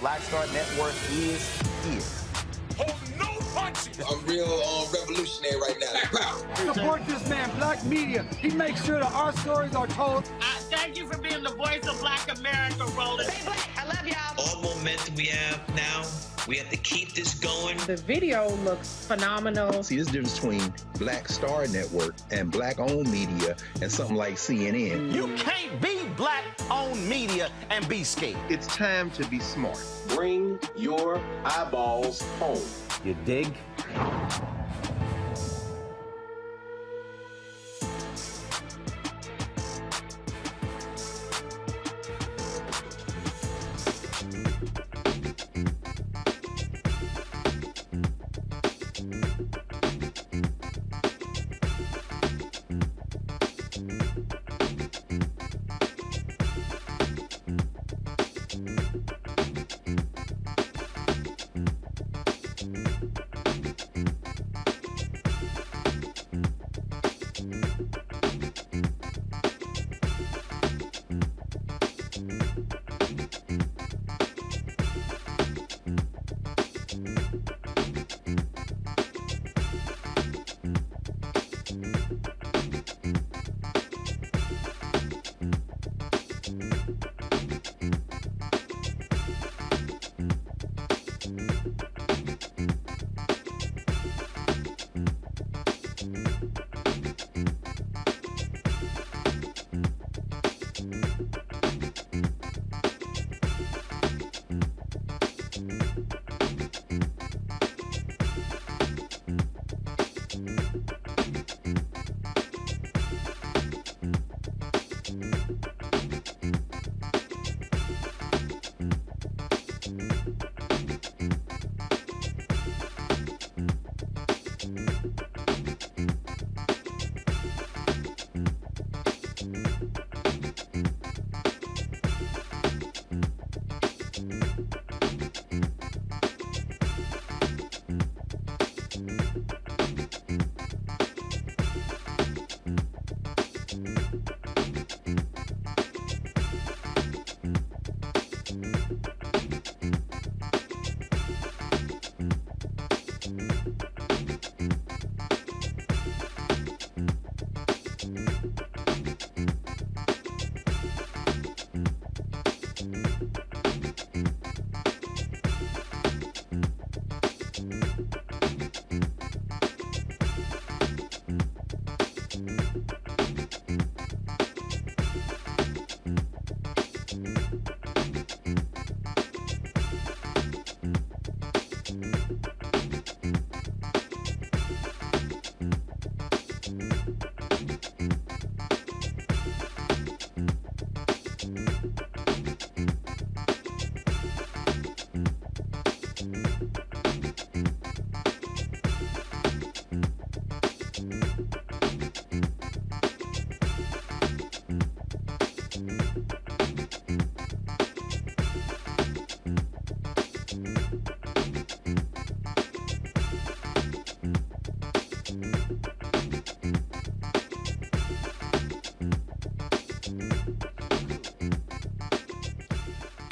Black Star Network is here. Hold no punches. I'm real revolutionary right now. Support this man, Black Media. He makes sure that our stories are told. Thank you for being the voice of Black America, Roland. Stay black. I love y'all. All momentum we have now, we have to keep this going. The video looks phenomenal. See, there's a difference between Black Star Network and black-owned media and something like CNN. You can't be black-owned media and be scared. It's time to be smart. Bring your eyeballs home. You dig?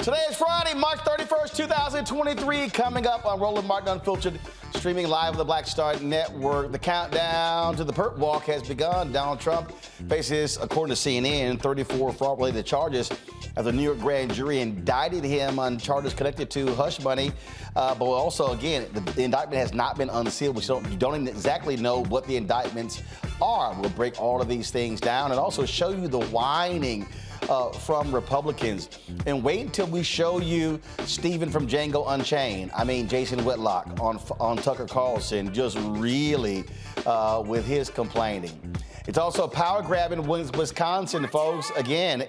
Today is Friday, March 31st, 2023. Coming up on Roland Martin Unfiltered, streaming live on the Black Star Network. The countdown to the perp walk has begun. Donald Trump faces, according to CNN, 34 fraud-related charges as the New York grand jury indicted him on charges connected to hush money. But also, again, the indictment has not been unsealed. We don't exactly know what the indictments are. We'll break all of these things down and also show you the whining from Republicans. And wait until we show you Stephen from Django Unchained. I mean, Jason Whitlock on Tucker Carlson, just really with his complaining. It's also a power grab in Wisconsin, folks. Again,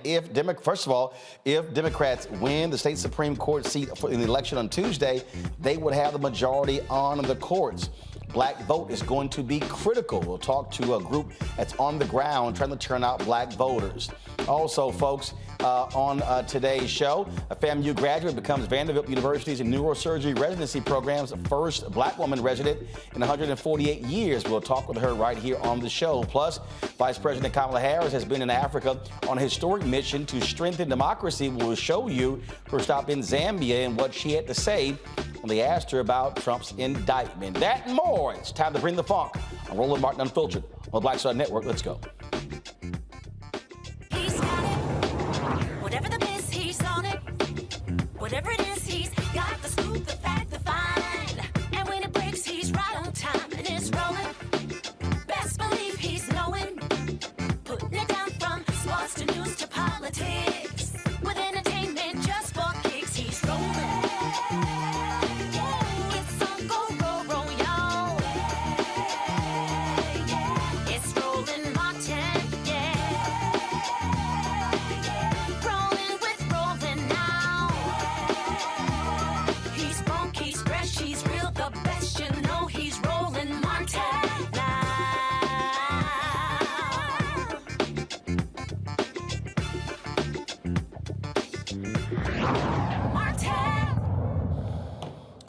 first of all, if Democrats win the state Supreme Court seat in the election on Tuesday, they would have the majority on the courts. Black vote is going to be critical. We'll talk to a group that's on the ground trying to turn out black voters. Also, folks, on today's show, a FAMU graduate becomes Vanderbilt University's neurosurgery residency program's first black woman resident in 148 years. We'll talk with her right here on the show. Plus, Vice President Kamala Harris has been in Africa on a historic mission to strengthen democracy. We'll show you her stop in Zambia and what she had to say when they asked her about Trump's indictment. That and more. It's time to bring the funk on Roland Martin Unfiltered on the Black Star Network. Let's go. He's got it. Whatever the miss, he's on it. Whatever it is, he's got the scoop, the fact, the find. And when it breaks, he's right on time and it's rolling. Best believe he's knowing. Putting it down from sports to news to politics. With entertainment just for kicks, he's rolling.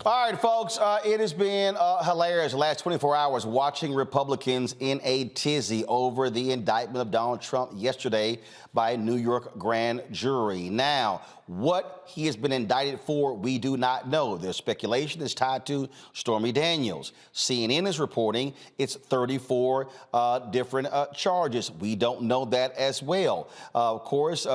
All right, folks, it has been hilarious the last 24 hours watching Republicans in a tizzy over the indictment of Donald Trump yesterday by a New York grand jury. Now, what he has been indicted for, we do not know. There's speculation is tied to Stormy Daniels. CNN is reporting it's 34 different charges. We don't know that as well. Of course,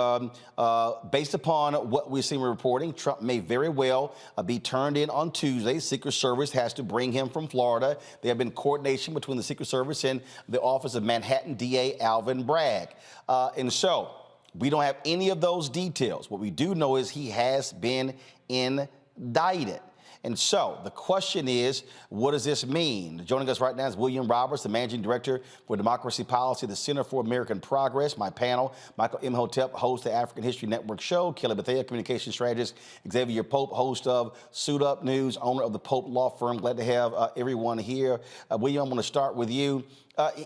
based upon what we've seen reporting, Trump may very well be turned in on Tuesday. Secret Service has to bring him from Florida. There have been coordination between the Secret Service and the office of Manhattan DA Alvin Bragg. And so we don't have any of those details. What we do know is he has been indicted. And so the question is, what does this mean? Joining us right now is William Roberts, the Managing Director for Democracy Policy, the Center for American Progress. My panel, Michael Imhotep, host of the African History Network show, Kelly Bethea, communication strategist, Xavier Pope, host of Suit Up News, owner of the Pope Law Firm. Glad to have everyone here. William, I'm going to start with you.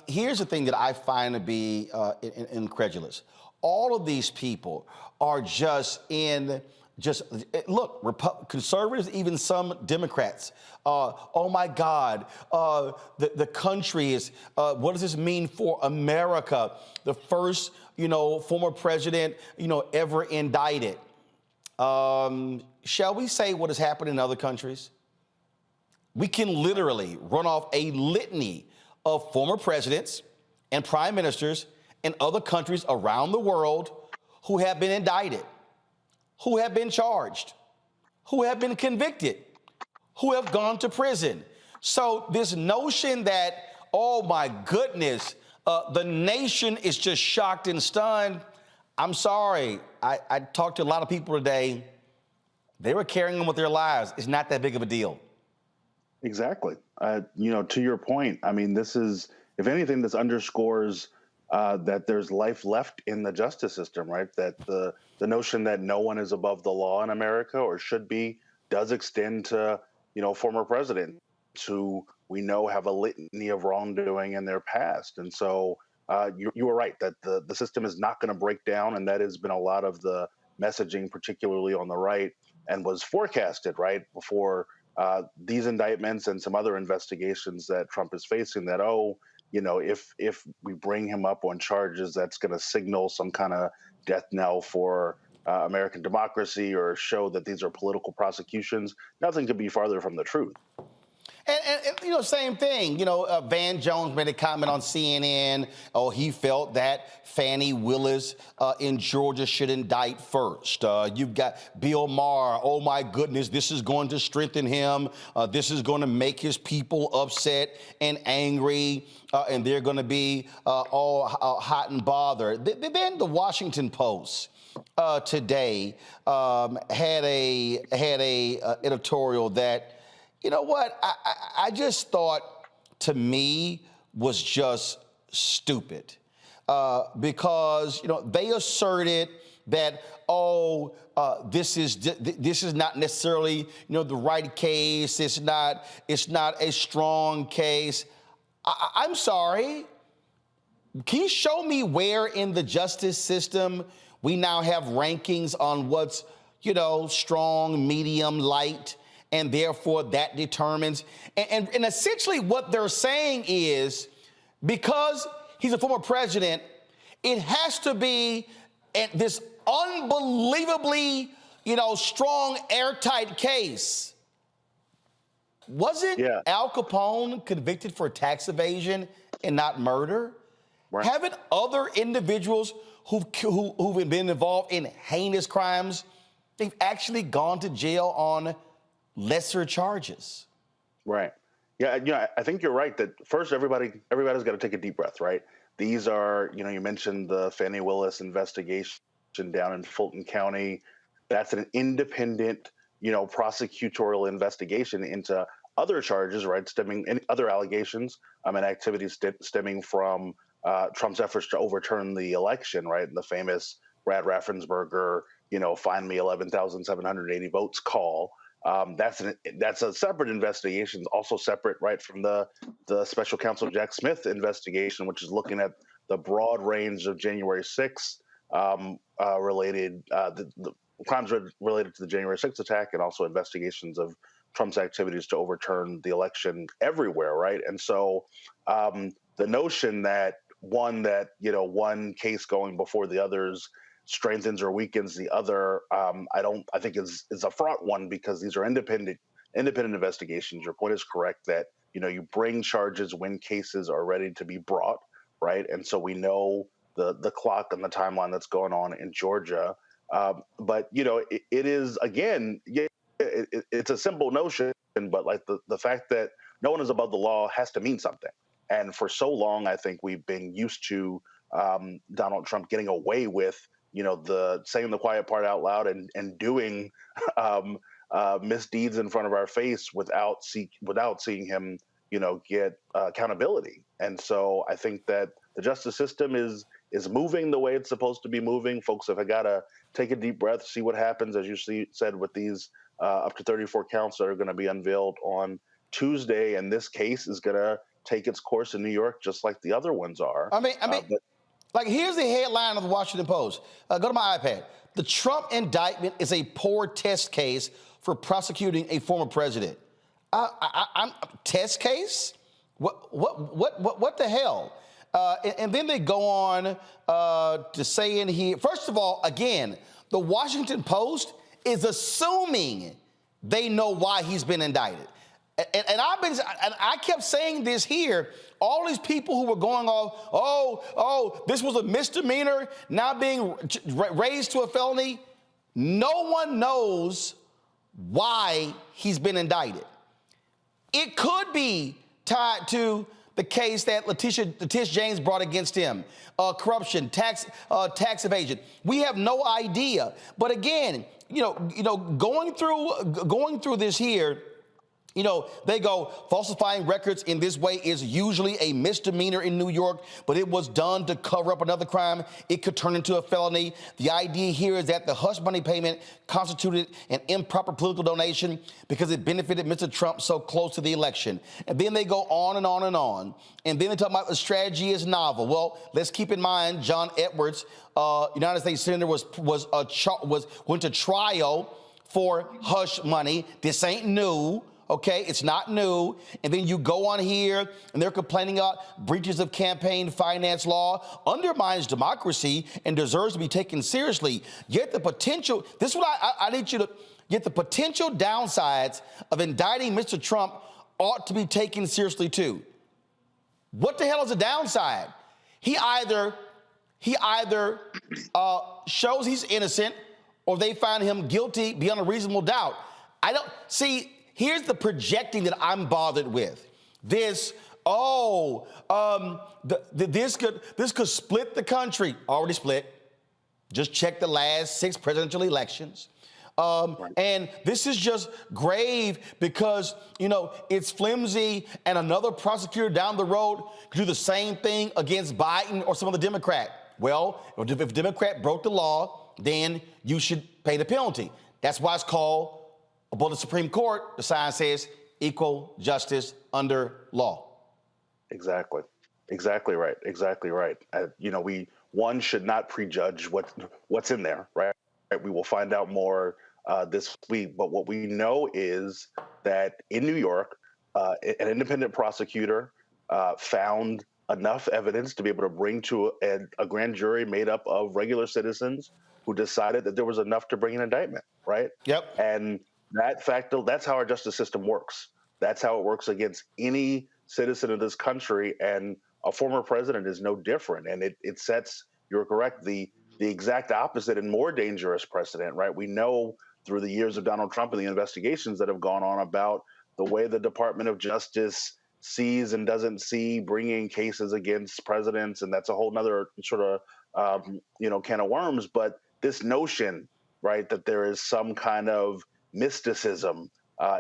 Here's the thing that I find to be incredulous. All of these people are look, conservatives, even some Democrats. Oh my God, the country is, what does this mean for America? The first, former president, ever indicted. Shall we say what has happened in other countries? We can literally run off a litany of former presidents and prime ministers in other countries around the world who have been indicted, who have been charged, who have been convicted, who have gone to prison. So this notion that, oh my goodness, the nation is just shocked and stunned. I'm sorry. I talked to a lot of people today. They were carrying on with their lives. It's not that big of a deal. Exactly. To your point, I mean, this is, if anything, this underscores that there's life left in the justice system, right? That the notion that no one is above the law in America or should be does extend to, former presidents who we know have a litany of wrongdoing in their past. And so you were right that the system is not going to break down. And that has been a lot of the messaging, particularly on the right, and was forecasted, right, before these indictments and some other investigations that Trump is facing, that, if we bring him up on charges, that's going to signal some kind of death knell for American democracy or show that these are political prosecutions. Nothing could be farther from the truth. And same thing. Van Jones made a comment on CNN. Oh, he felt that Fannie Willis in Georgia should indict first. You've got Bill Maher. Oh, my goodness, this is going to strengthen him. This is going to make his people upset and angry, and they're going to be all hot and bothered. Then the Washington Post today had a editorial that, I just thought, to me, was just stupid because, they asserted that, this is not necessarily, the right case. It's not a strong case. I'm sorry. Can you show me where in the justice system we now have rankings on what's, strong, medium, light? And therefore, that determines. And essentially what they're saying is, because he's a former president, it has to be this unbelievably, strong, airtight case. Wasn't Al Capone convicted for tax evasion and not murder? Right. Haven't other individuals who've been involved in heinous crimes, they've actually gone to jail on lesser charges? Right. Yeah, I think you're right that first everybody's got to take a deep breath, right? These are, you mentioned the Fannie Willis investigation down in Fulton County. That's an independent, prosecutorial investigation into other charges, right? Stemming and other allegations and activities stemming from Trump's efforts to overturn the election, right? And the famous Brad Raffensperger, find me 11,780 votes call. That's a separate investigation, also separate, right, from the special counsel Jack Smith investigation, which is looking at the broad range of January 6th related the crimes related to the January 6th attack, and also investigations of Trump's activities to overturn the election everywhere, right? And so the notion that one case going before the others strengthens or weakens the other, I think is a fraught one, because these are independent investigations. Your point is correct that, you bring charges when cases are ready to be brought, right? And so we know the clock and the timeline that's going on in Georgia. But, it is, again, it's a simple notion, but like the fact that no one is above the law has to mean something. And for so long, I think we've been used to Donald Trump getting away with, the saying the quiet part out loud and doing misdeeds in front of our face without seeing him, get accountability. And so I think that the justice system is moving the way it's supposed to be moving. Folks have got to take a deep breath, see what happens, as you said, with these up to 34 counts that are going to be unveiled on Tuesday. And this case is going to take its course in New York, just like the other ones are. Like, here's the headline of the Washington Post. Go to my iPad. The Trump indictment is a poor test case for prosecuting a former president. Test case? What the hell? And then they go on to say in here, first of all, again, the Washington Post is assuming they know why he's been indicted. And I kept saying this here. All these people who were going off, this was a misdemeanor, now being raised to a felony. No one knows why he's been indicted. It could be tied to the case that Letitia James brought against him, corruption, tax evasion. We have no idea. But again, going through this here. They go, falsifying records in this way is usually a misdemeanor in New York, but it was done to cover up another crime. It could turn into a felony. The idea here is that the hush money payment constituted an improper political donation because it benefited Mr. Trump so close to the election. And then they go on and on and on. And then they talk about the strategy is novel. Well, let's keep in mind, John Edwards, United States Senator, went to trial for hush money. This ain't new. Okay, it's not new. And then you go on here and they're complaining about breaches of campaign finance law, undermines democracy and deserves to be taken seriously. Yet the potential, this is what I need you to, yet the potential downsides of indicting Mr. Trump ought to be taken seriously too. What the hell is the downside? He either shows he's innocent or they find him guilty beyond a reasonable doubt. Here's the projecting that I'm bothered with. This could split the country. Already split. Just check the last 6 presidential elections. And this is just grave because, it's flimsy and another prosecutor down the road could do the same thing against Biden or some other Democrat. Well, if a Democrat broke the law, then you should pay the penalty. That's why it's called, above the Supreme Court, the sign says equal justice under law. Exactly right. One should not prejudge what's in there, right? We will find out more this week. But what we know is that in New York, an independent prosecutor found enough evidence to be able to bring to a grand jury made up of regular citizens who decided that there was enough to bring an indictment, right? Yep. And that's how our justice system works. That's how it works against any citizen of this country, and a former president is no different. And it sets, you're correct, the exact opposite and more dangerous precedent, right? We know through the years of Donald Trump and the investigations that have gone on about the way the Department of Justice sees and doesn't see bringing cases against presidents, and that's a whole nother sort of can of worms. But this notion, right, that there is some kind of mysticism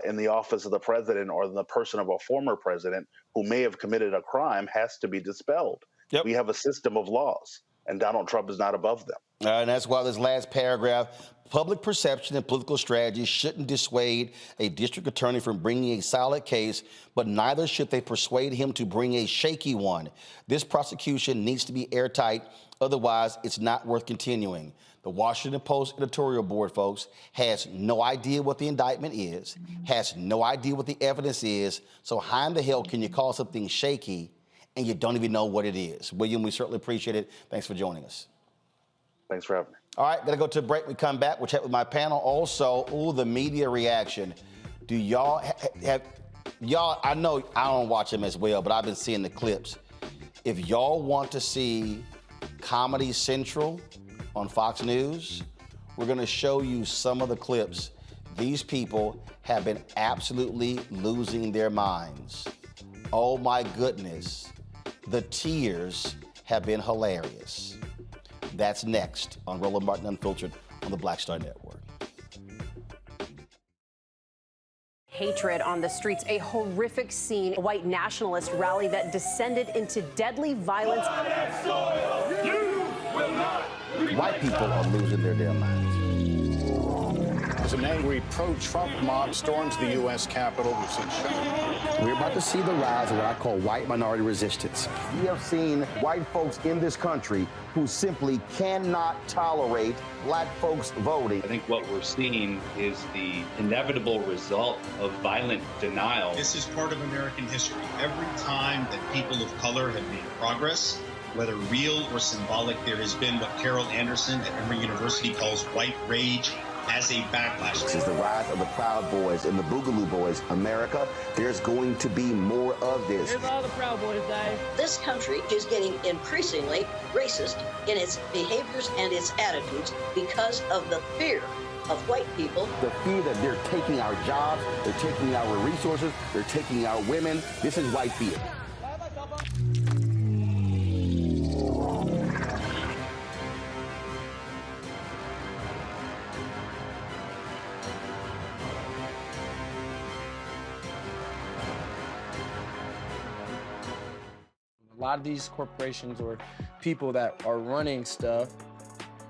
in the office of the president or in the person of a former president who may have committed a crime has to be dispelled. Yep. We have a system of laws, and Donald Trump is not above them. And that's why this last paragraph, public perception and political strategy shouldn't dissuade a district attorney from bringing a solid case, but neither should they persuade him to bring a shaky one. This prosecution needs to be airtight, otherwise it's not worth continuing. The Washington Post editorial board, folks, has no idea what the indictment is, has no idea what the evidence is, so how in the hell can you call something shaky and you don't even know what it is? William, we certainly appreciate it. Thanks for joining us. Thanks for having me. All right, gotta go to a break. We come back, we'll chat with my panel. Also, the media reaction. Do y'all I know I don't watch them as well, but I've been seeing the clips. If y'all want to see Comedy Central on Fox News, we're gonna show you some of the clips. These people have been absolutely losing their minds. Oh my goodness. The tears have been hilarious. That's next on Roland Martin Unfiltered on the Black Star Network. hatred on the streets. A horrific scene, a white nationalist rally that descended into deadly violence. White people are losing their damn minds. As an angry pro-Trump mob storms the U.S. Capitol, we've seen shooting. We're about to see the rise of what I call white minority resistance. We have seen white folks in this country who simply cannot tolerate black folks voting. I think what we're seeing is the inevitable result of violent denial. This is part of American history. Every time that people of color have made progress, whether real or symbolic, there has been what Carol Anderson at Emory University calls white rage as a backlash. This is the rise of the Proud Boys and the Boogaloo Boys. America, there's going to be more of this. Here's all the Proud Boys, Dave. This country is getting increasingly racist in its behaviors and its attitudes because of the fear of white people. The fear that they're taking our jobs, they're taking our resources, they're taking our women. This is white fear. A lot of these corporations or people that are running stuff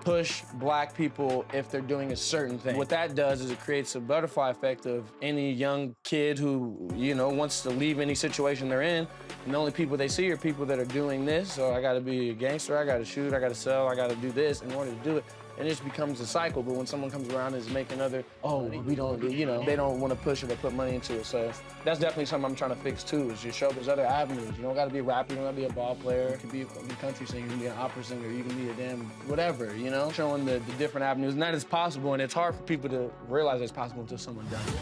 push black people if they're doing a certain thing. What that does is it creates a butterfly effect of any young kid who, you know, wants to leave any situation they're in, and the only people they see are people that are doing this. So I gotta be a gangster, I gotta shoot, I gotta sell, I gotta do this in order to do it. And it just becomes a cycle. But when someone comes around and is making other, oh, we don't, you know, they don't want to push it or put money into it. So that's definitely something I'm trying to fix too, is just show there's other avenues. You don't got to be a rapper, you don't got to be a ball player. You can be a country singer, you can be an opera singer, you can be a damn whatever, you know? Showing the different avenues. And that is possible, and it's hard for people to realize it's possible until someone does it.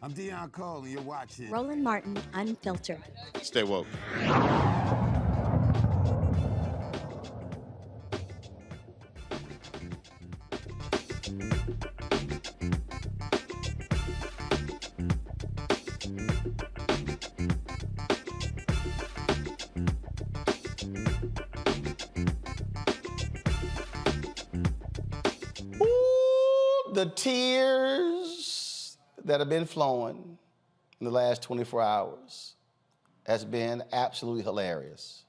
I'm Deion Cole, and you're watching Roland Martin Unfiltered. Stay woke. Ooh, the tears that have been flowing in the last 24 hours has been absolutely hilarious.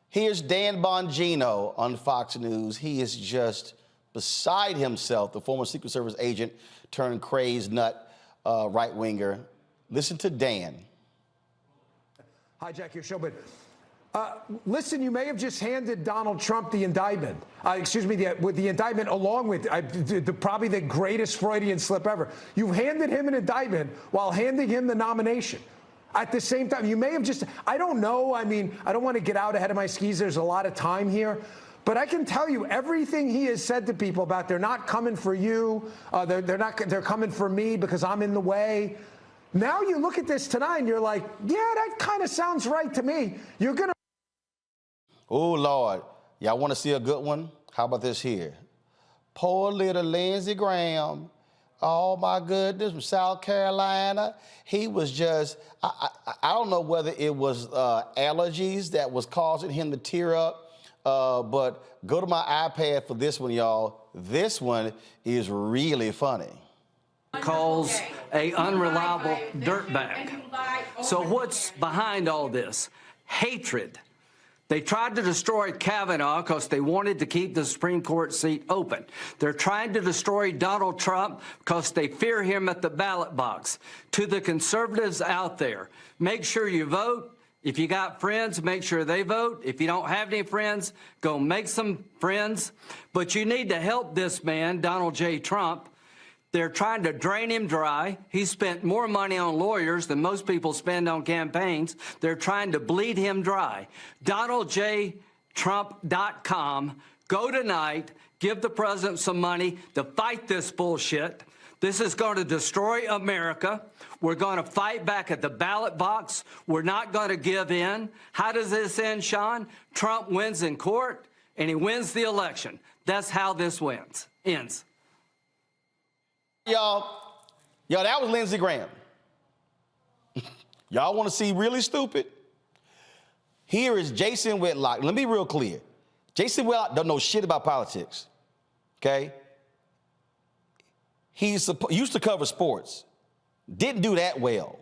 Here's Dan Bongino on Fox News. He is just beside himself, the former Secret Service agent turned crazed nut right-winger. Listen to Dan. Hijack your show, but listen, you may have just handed Donald Trump the indictment. The indictment along with probably the greatest Freudian slip ever. You handed him an indictment while handing him the nomination. At the same time, you may have just, I don't know. I mean, I don't want to get out ahead of my skis. There's a lot of time here. But I can tell you everything he has said to people about they're not coming for you. They're coming for me because I'm in the way. Now you look at this tonight and you're like, yeah, that kind of sounds right to me. You're going to. Oh, Lord. Y'all want to see a good one? How about this here? Poor little Lindsey Graham. Oh, my goodness, from South Carolina. He was just, I don't know whether it was allergies that was causing him to tear up, but go to my iPad for this one, y'all. This one is really funny. Calls a unreliable dirtbag. So what's behind all this? Hatred. They tried to destroy Kavanaugh because they wanted to keep the Supreme Court seat open. They're trying to destroy Donald Trump because they fear him at the ballot box. To the conservatives out there, make sure you vote. If you got friends, make sure they vote. If you don't have any friends, go make some friends. But you need to help this man, Donald J. Trump. They're trying to drain him dry. He spent more money on lawyers than most people spend on campaigns. They're trying to bleed him dry. DonaldJTrump.com. Go tonight. Give the president some money to fight this bullshit. This is going to destroy America. We're going to fight back at the ballot box. We're not going to give in. How does this end, Sean? Trump wins in court, and he wins the election. That's how this ends. Y'all, that was Lindsey Graham. Y'all want to see really stupid? Here is Jason Whitlock. Let me be real clear. Jason Whitlock don't know shit about politics, okay? He used to cover sports. Didn't do that well.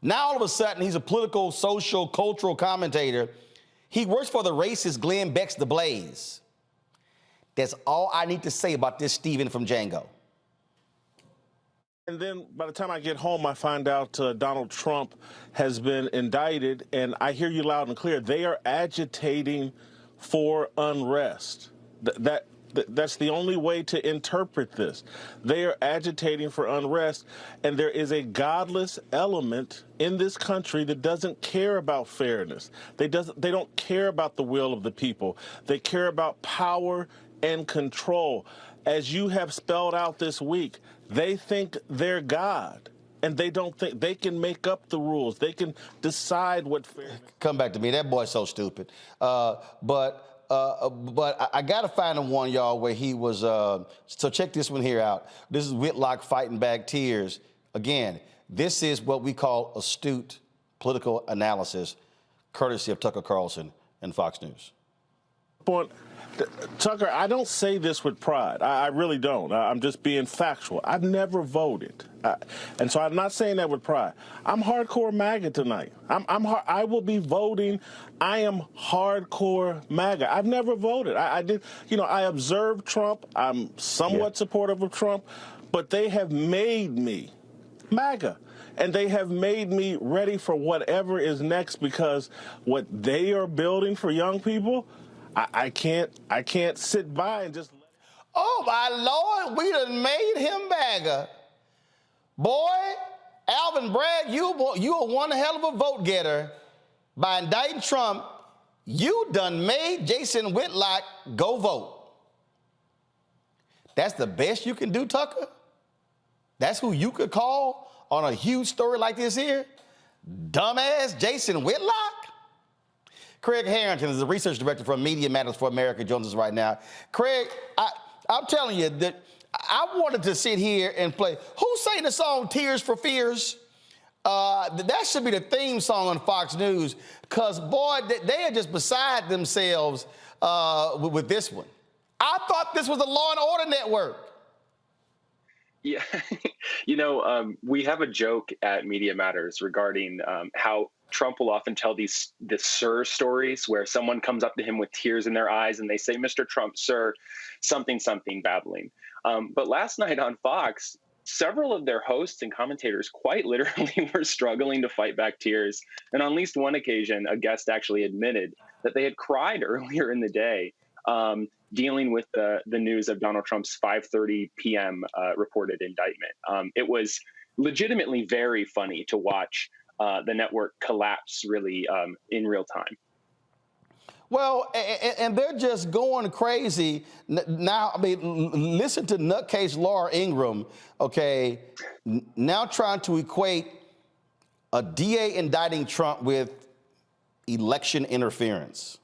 Now, all of a sudden, he's a political, social, cultural commentator. He works for the racist Glenn Beck's The Blaze. That's all I need to say about this Steven from Django. And then by the time I get home, I find out Donald Trump has been indicted, and I hear you loud and clear. They are agitating for unrest. That's the only way to interpret this. They are agitating for unrest, and there is a godless element in this country that doesn't care about fairness. They don't care about the will of the people. They care about power and control. As you have spelled out this week, they think they're God, and they don't think they can make up the rules. They can decide what fairness. Come back to me. That boy's so stupid. But I got to find him one, y'all, where he was. So check this one here out. This is Whitlock fighting back tears. Again, this is what we call astute political analysis, courtesy of Tucker Carlson and Fox News. Tucker, I don't say this with pride. I really don't. I'm just being factual. I've never voted. And so I'm not saying that with pride. I'm hardcore MAGA tonight. I will be voting. I am hardcore MAGA. I've never voted. I did, I observed Trump. I'm somewhat supportive of Trump, but they have made me MAGA. And they have made me ready for whatever is next, because what they are building for young people, I can't sit by and just. Oh my Lord, we done made him MAGA. Boy, Alvin Bragg, you are one hell of a vote getter. By indicting Trump, you done made Jason Whitlock go vote. That's the best you can do, Tucker? That's who you could call on a huge story like this here? Dumbass Jason Whitlock? Craig Harrington is the research director for Media Matters for America, joins us right now. Craig, I'm telling you that I wanted to sit here and play. Who sang the song Tears for Fears? That should be the theme song on Fox News, because, boy, they are just beside themselves with this one. I thought this was a Law and Order network. Yeah, we have a joke at Media Matters regarding how Trump will often tell the sir stories where someone comes up to him with tears in their eyes and they say, "Mr. Trump, sir," something, babbling. But last night on Fox, several of their hosts and commentators quite literally were struggling to fight back tears. And on at least one occasion, a guest actually admitted that they had cried earlier in the day, dealing with the news of Donald Trump's 5:30 p.m. Reported indictment. It was legitimately very funny to watch the network collapse really in real time. Well, and they're just going crazy now. I mean, listen to nutcase Laura Ingraham, okay, now trying to equate a DA indicting Trump with election interference.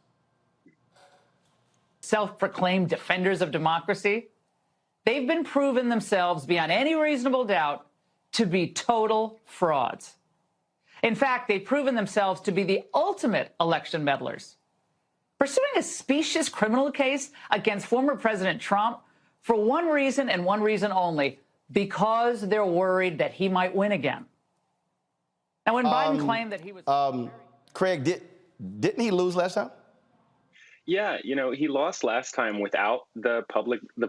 Self-proclaimed defenders of democracy, they've been proven themselves beyond any reasonable doubt to be total frauds. In fact, they've proven themselves to be the ultimate election meddlers, pursuing a specious criminal case against former President Trump for one reason and one reason only, because they're worried that he might win again. Now, when Biden claimed that he was... Craig, didn't he lose last time? Yeah, he lost last time without the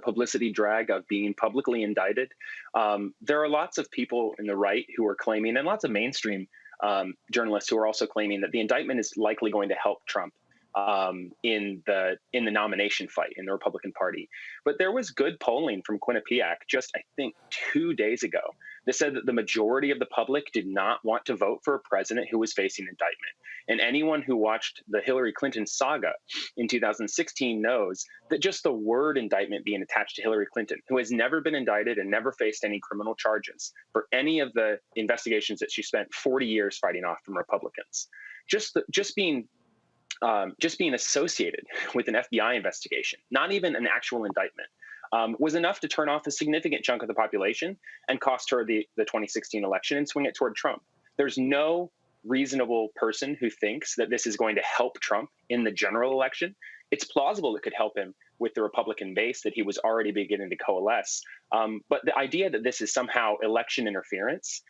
publicity drag of being publicly indicted. There are lots of people in the right who are claiming, and lots of mainstream journalists who are also claiming, that the indictment is likely going to help Trump in the nomination fight in the Republican Party. But there was good polling from Quinnipiac just, I think, 2 days ago that said that the majority of the public did not want to vote for a president who was facing indictment. And anyone who watched the Hillary Clinton saga in 2016 knows that just the word indictment being attached to Hillary Clinton, who has never been indicted and never faced any criminal charges for any of the investigations that she spent 40 years fighting off from Republicans, just being associated with an FBI investigation, not even an actual indictment, was enough to turn off a significant chunk of the population and cost her the 2016 election and swing it toward Trump. There's no reasonable person who thinks that this is going to help Trump in the general election. It's plausible it could help him with the Republican base that he was already beginning to coalesce. But the idea that this is somehow election interference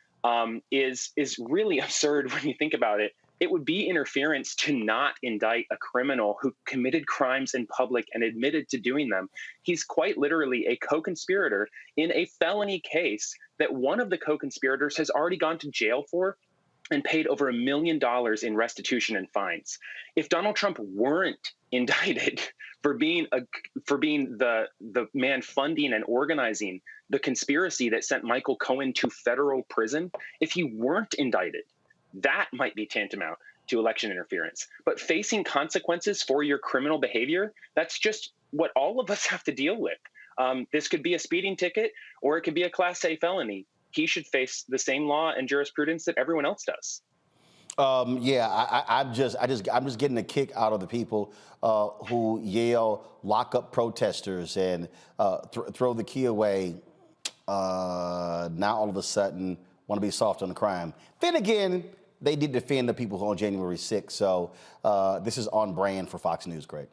is really absurd when you think about it. It would be interference to not indict a criminal who committed crimes in public and admitted to doing them. He's quite literally a co-conspirator in a felony case that one of the co-conspirators has already gone to jail for and paid over $1 million in restitution and fines. If Donald Trump weren't indicted for being the man funding and organizing the conspiracy that sent Michael Cohen to federal prison, if he weren't indicted, that might be tantamount to election interference. But facing consequences for your criminal behavior, that's just what all of us have to deal with. This could be a speeding ticket, or it could be a Class A felony. He should face the same law and jurisprudence that everyone else does. I'm just getting a kick out of the people who yell, "Lock up protesters," and throw the key away. Now all of a sudden want to be soft on the crime. Then again, they did defend the people on January 6th. So this is on brand for Fox News, Greg.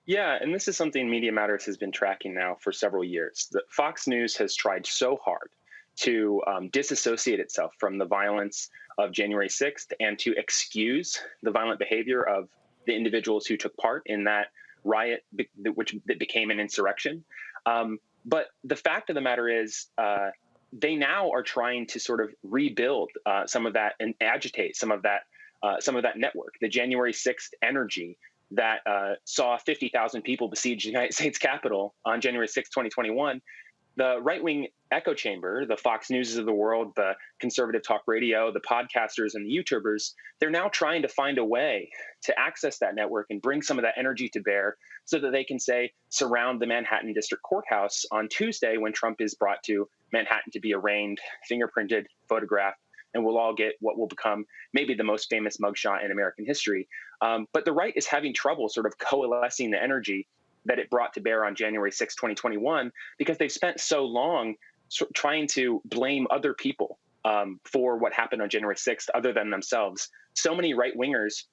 Yeah, and this is something Media Matters has been tracking now for several years. Fox News has tried so hard to disassociate itself from the violence of January 6th and to excuse the violent behavior of the individuals who took part in that riot, which became an insurrection. But the fact of the matter is, they now are trying to sort of rebuild some of that and agitate some of that network, the January 6th energy that saw 50,000 people besiege the United States Capitol on January 6, 2021. The right-wing echo chamber, the Fox Newses of the world, the conservative talk radio, the podcasters and the YouTubers, they're now trying to find a way to access that network and bring some of that energy to bear so that they can, say, surround the Manhattan District Courthouse on Tuesday when Trump is brought to Manhattan to be arraigned, fingerprinted, photographed, and we'll all get what will become maybe the most famous mugshot in American history. But the right is having trouble sort of coalescing the energy that it brought to bear on January 6, 2021, because they've spent so long trying to blame other people for what happened on January 6th other than themselves. So many right-wingers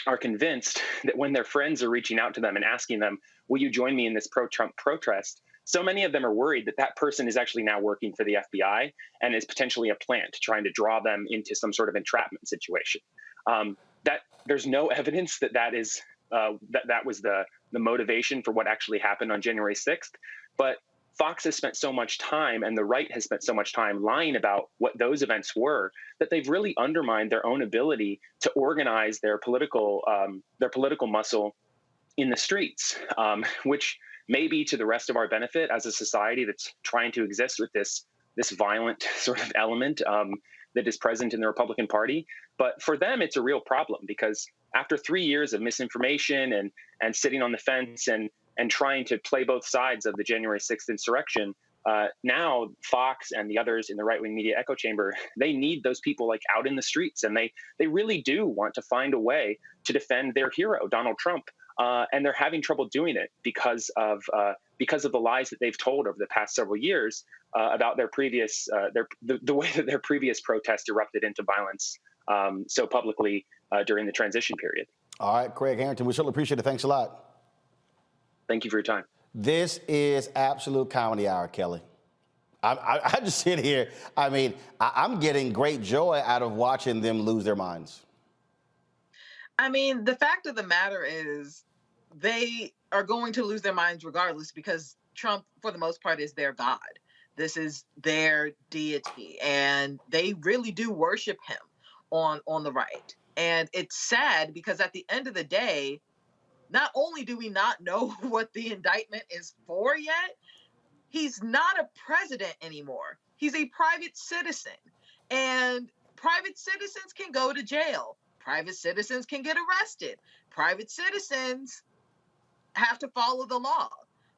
are convinced that when their friends are reaching out to them and asking them, will you join me in this pro-Trump protest? So many of them are worried that that person is actually now working for the FBI and is potentially a plant trying to draw them into some sort of entrapment situation. That there's no evidence that that was the motivation for what actually happened on January 6th. But Fox has spent so much time, and the right has spent so much time lying about what those events were, that they've really undermined their own ability to organize their political muscle in the streets, which may be to the rest of our benefit as a society that's trying to exist with this violent sort of element that is present in the Republican Party. But for them, it's a real problem, because after 3 years of misinformation and sitting on the fence and trying to play both sides of the January 6th insurrection, now Fox and the others in the right-wing media echo chamber, they need those people like out in the streets, and they really do want to find a way to defend their hero, Donald Trump. And they're having trouble doing it because of the lies that they've told over the past several years about their previous the way that their previous protest erupted into violence so publicly during the transition period. All right, Craig Harrington, we certainly appreciate it. Thanks a lot. Thank you for your time. This is absolute comedy hour, Kelly. I just sit here. I mean, I'm getting great joy out of watching them lose their minds. I mean, the fact of the matter is they are going to lose their minds regardless, because Trump, for the most part, is their God. This is their deity, and they really do worship him on the right. And it's sad because at the end of the day, not only do we not know what the indictment is for yet, he's not a president anymore. He's a private citizen, and private citizens can go to jail. Private citizens can get arrested. Private citizens have to follow the law,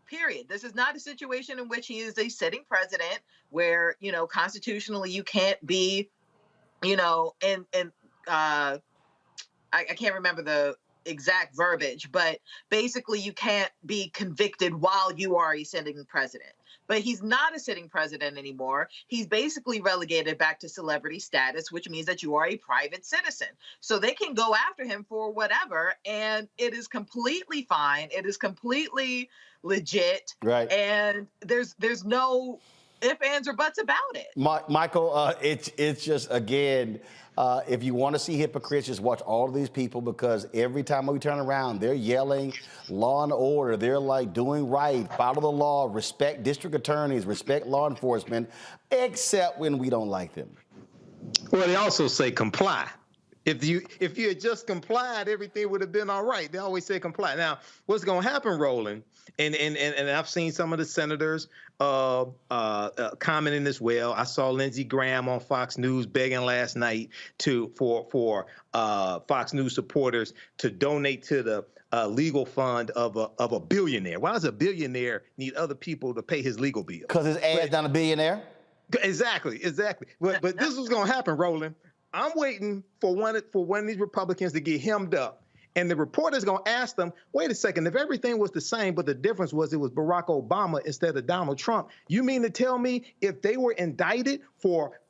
period. This is not a situation in which he is a sitting president where, constitutionally you can't be, I can't remember the exact verbiage, but basically you can't be convicted while you are a sitting president. But he's not a sitting president anymore. He's basically relegated back to celebrity status, which means that you are a private citizen. So they can go after him for whatever, and it is completely fine. It is completely legit. Right. And there's no ifs, ands, or buts about it. Michael, it's just, again, if you want to see hypocrites, just watch all of these people, because every time we turn around, they're yelling law and order. They're like doing right, follow the law, respect district attorneys, respect law enforcement, except when we don't like them. Well, they also say comply. If you had just complied, everything would have been all right. They always say comply. Now, what's going to happen, Roland, and I've seen some of the senators commenting as well. I saw Lindsey Graham on Fox News begging last night for Fox News supporters to donate to the legal fund of a billionaire. Why does a billionaire need other people to pay his legal bill? Because his ad's not a billionaire? Exactly. But this was going to happen, Roland. I'm waiting for one of these Republicans to get hemmed up, and the reporter's going to ask them, wait a second, if everything was the same, but the difference was it was Barack Obama instead of Donald Trump, you mean to tell me if they were indicted for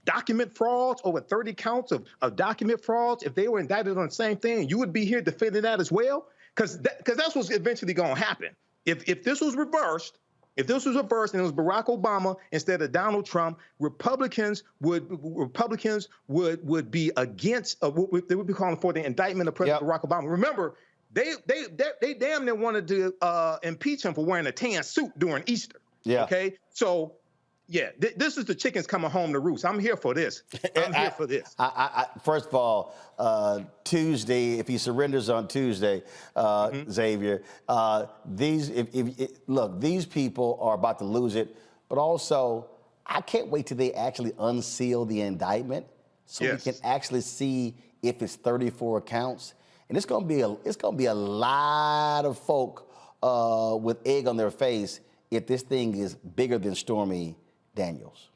document frauds, over 30 counts of document frauds, if they were indicted on the same thing, you would be here defending that as well? Because that's what's eventually going to happen. If this was reversed, and it was Barack Obama instead of Donald Trump, Republicans would be against. They would be calling for the indictment of President Barack Obama. Remember, they damn near wanted to impeach him for wearing a tan suit during Easter. Yeah. Okay. So, yeah, this is the chickens coming home to roost. I'm here for this. I'm here for this. First of all, Tuesday, if he surrenders on Tuesday, Xavier, these people are about to lose it. But also, I can't wait till they actually unseal the indictment so we can actually see if it's 34 counts. And it's going to be a lot of folk with egg on their face if this thing is bigger than Stormy Daniels.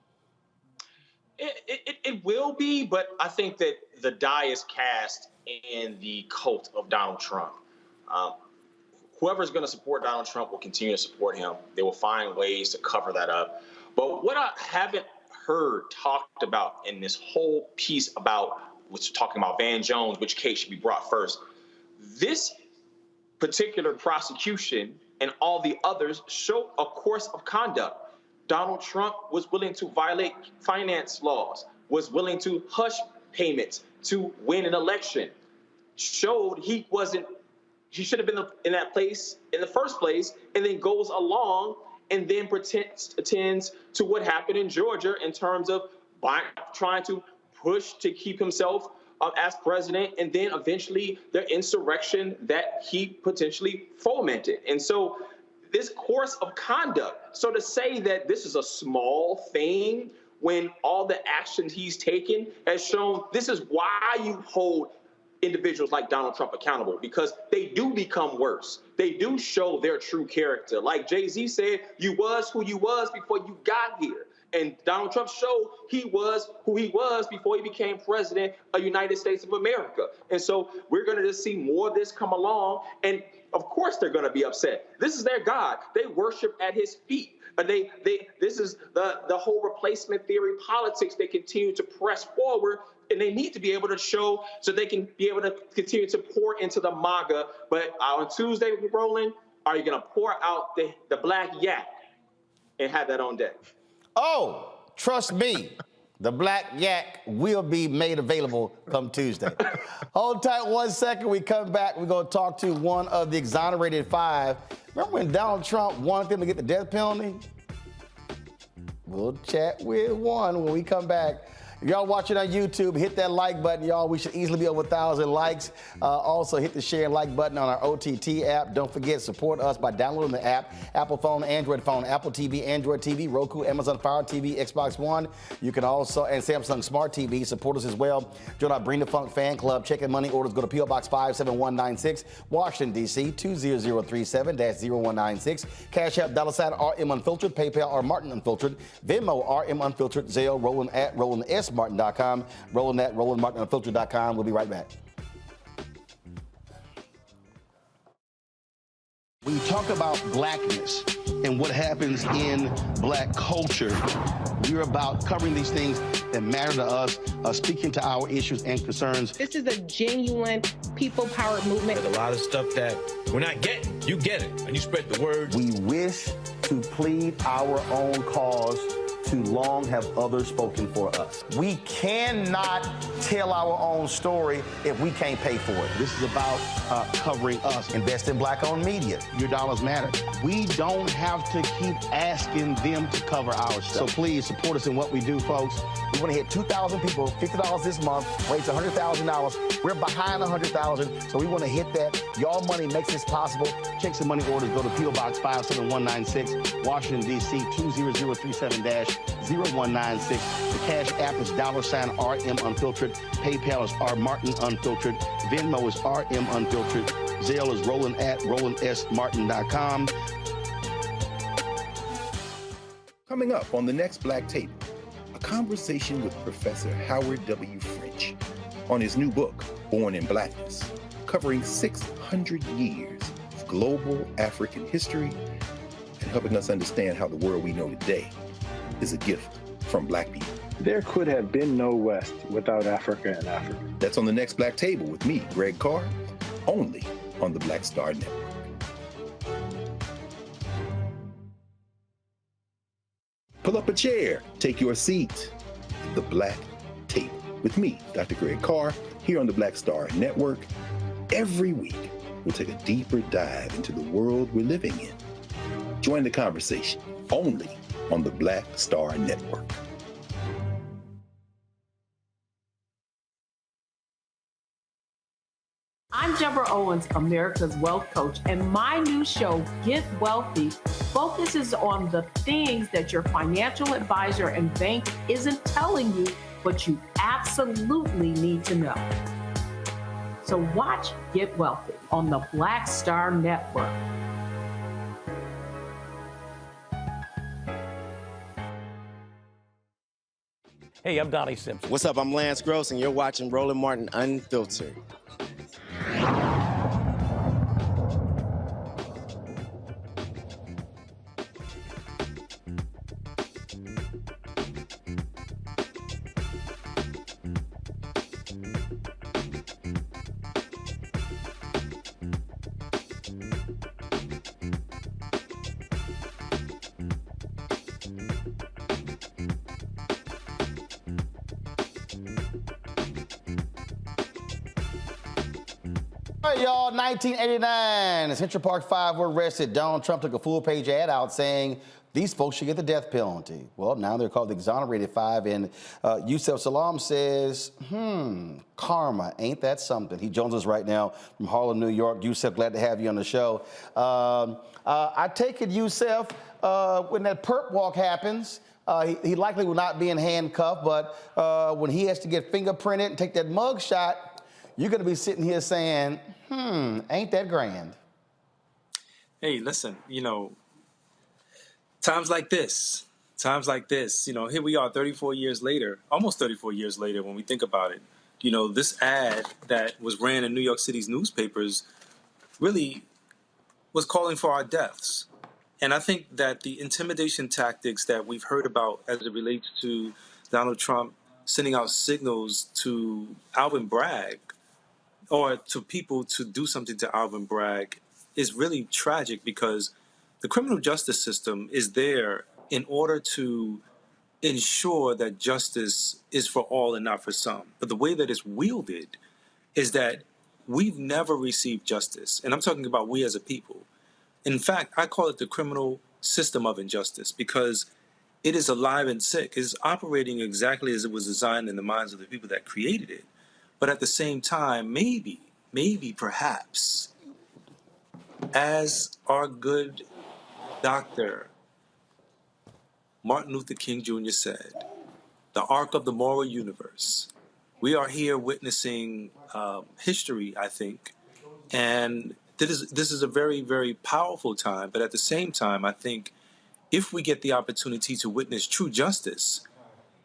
It will be, but I think that the die is cast in the cult of Donald Trump. Whoever's going to support Donald Trump will continue to support him. They will find ways to cover that up. But what I haven't heard talked about in this whole piece about what's talking about Van Jones, which case should be brought first, this particular prosecution and all the others show a course of conduct. Donald Trump was willing to violate finance laws, was willing to hush payments to win an election, showed he should have been in that place in the first place, and then goes along and then attends to what happened in Georgia in terms of trying to push to keep himself as president, and then eventually the insurrection that he potentially fomented. And so this course of conduct. So to say that this is a small thing when all the actions he's taken has shown, this is why you hold individuals like Donald Trump accountable, because they do become worse. They do show their true character. Like Jay-Z said, you was who you was before you got here. And Donald Trump showed he was who he was before he became president of the United States of America. And so we're going to just see more of this come along. And of course they're going to be upset. This is their God. They worship at his feet. This is the whole replacement theory politics they continue to press forward, and they need to be able to show so they can be able to continue to pour into the MAGA. But on Tuesday, Roland, are you going to pour out the black yak and have that on deck? Oh, trust me. The black yak will be made available come Tuesday. Hold tight 1 second. We come back. We're going to talk to one of the exonerated 5. Remember when Donald Trump wanted them to get the death penalty? We'll chat with one when we come back. If y'all watching on YouTube, hit that like button, y'all. We should easily be over 1,000 likes. Also, hit the share and like button on our OTT app. Don't forget, support us by downloading the app. Apple phone, Android phone, Apple TV, Android TV, Roku, Amazon Fire TV, Xbox One. You can also, and Samsung Smart TV, support us as well. Join our Bring the Funk fan club. Checking money orders. Go to P.O. Box 57196, Washington, D.C., 20037-0196. Cash App, $RM Unfiltered, PayPal, R Martin Unfiltered, Venmo, RM Unfiltered, Zelle, Roland at RolandSMartin.com, Roland at RolandMartinUnfiltered.com. We'll be right back. When you talk about blackness and what happens in black culture, we're about covering these things that matter to us, speaking to our issues and concerns. This is a genuine people-powered movement. There's a lot of stuff that we're not getting. You get it, and you spread the word. We wish to plead our own cause. Too long have others spoken for us. We cannot tell our own story if we can't pay for it. This is about covering us. Invest in black-owned media. Your dollars matter. We don't have to keep asking them to cover our stuff. So please support us in what we do, folks. We want to hit 2,000 people, $50 this month, raise $100,000. We're behind 100,000, so we want to hit that. Y'all money makes this possible. Checks and money orders go to P.O. Box 57196, Washington, D.C. 20037-0196. The Cash App is $RM Unfiltered. PayPal is R Martin Unfiltered. Venmo is RM Unfiltered. Zelle is Roland at RolandSMartin.com. Coming up on the next Black Table, a conversation with Professor Howard W. French on his new book, Born in Blackness, covering 600 years of global African history and helping us understand how the world we know today is a gift from Black people. There could have been no West without Africa and Africa. That's on the next Black Table with me, Greg Carr, only on the Black Star Network. Pull up a chair, take your seat at the Black Table with me, Dr. Greg Carr, here on the Black Star Network. Every week, we'll take a deeper dive into the world we're living in. Join the conversation only on the Black Star Network. I'm Deborah Owens, America's Wealth Coach, and my new show, Get Wealthy, focuses on the things that your financial advisor and bank isn't telling you, but you absolutely need to know. So watch Get Wealthy on the Black Star Network. Hey, I'm Donnie Simpson. What's up? I'm Lance Gross, and you're watching Roland Martin Unfiltered. All right, y'all, 1989, Central Park 5 were arrested. Donald Trump took a full-page ad out saying these folks should get the death penalty. Well, now they're called the exonerated 5, and Yusef Salaam says, karma, ain't that something? He joins us right now from Harlem, New York. Yusef, glad to have you on the show. I take it, Yusef, when that perp walk happens, he likely will not be in handcuffs, but when he has to get fingerprinted and take that mug shot, you're going to be sitting here saying, ain't that grand? Hey, listen, times like this, here we are 34 years later, almost 34 years later when we think about it. This ad that was ran in New York City's newspapers really was calling for our deaths. And I think that the intimidation tactics that we've heard about as it relates to Donald Trump sending out signals to Alvin Bragg, or to people to do something to Alvin Bragg, is really tragic, because the criminal justice system is there in order to ensure that justice is for all and not for some. But the way that it's wielded is that we've never received justice. And I'm talking about we as a people. In fact, I call it the criminal system of injustice, because it is alive and sick. It is operating exactly as it was designed in the minds of the people that created it. But at the same time, maybe, perhaps, as our good Dr. Martin Luther King Jr. said, the arc of the moral universe. We are here witnessing history, I think, and this is a very, very powerful time. But at the same time, I think if we get the opportunity to witness true justice,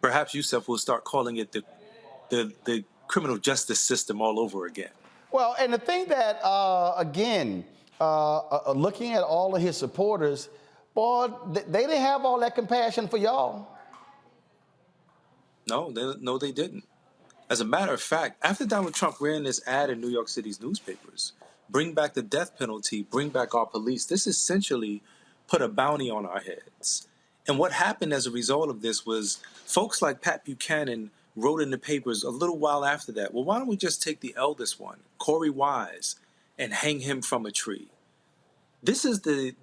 perhaps Yusef will start calling it the criminal justice system all over again. Well, and the thing that, again, looking at all of his supporters, boy, they didn't have all that compassion for y'all. No, they didn't. As a matter of fact, after Donald Trump ran this ad in New York City's newspapers, bring back the death penalty, bring back our police, this essentially put a bounty on our heads. And what happened as a result of this was folks like Pat Buchanan wrote in the papers a little while after that, well, why don't we just take the eldest one, Corey Wise, and hang him from a tree? This is the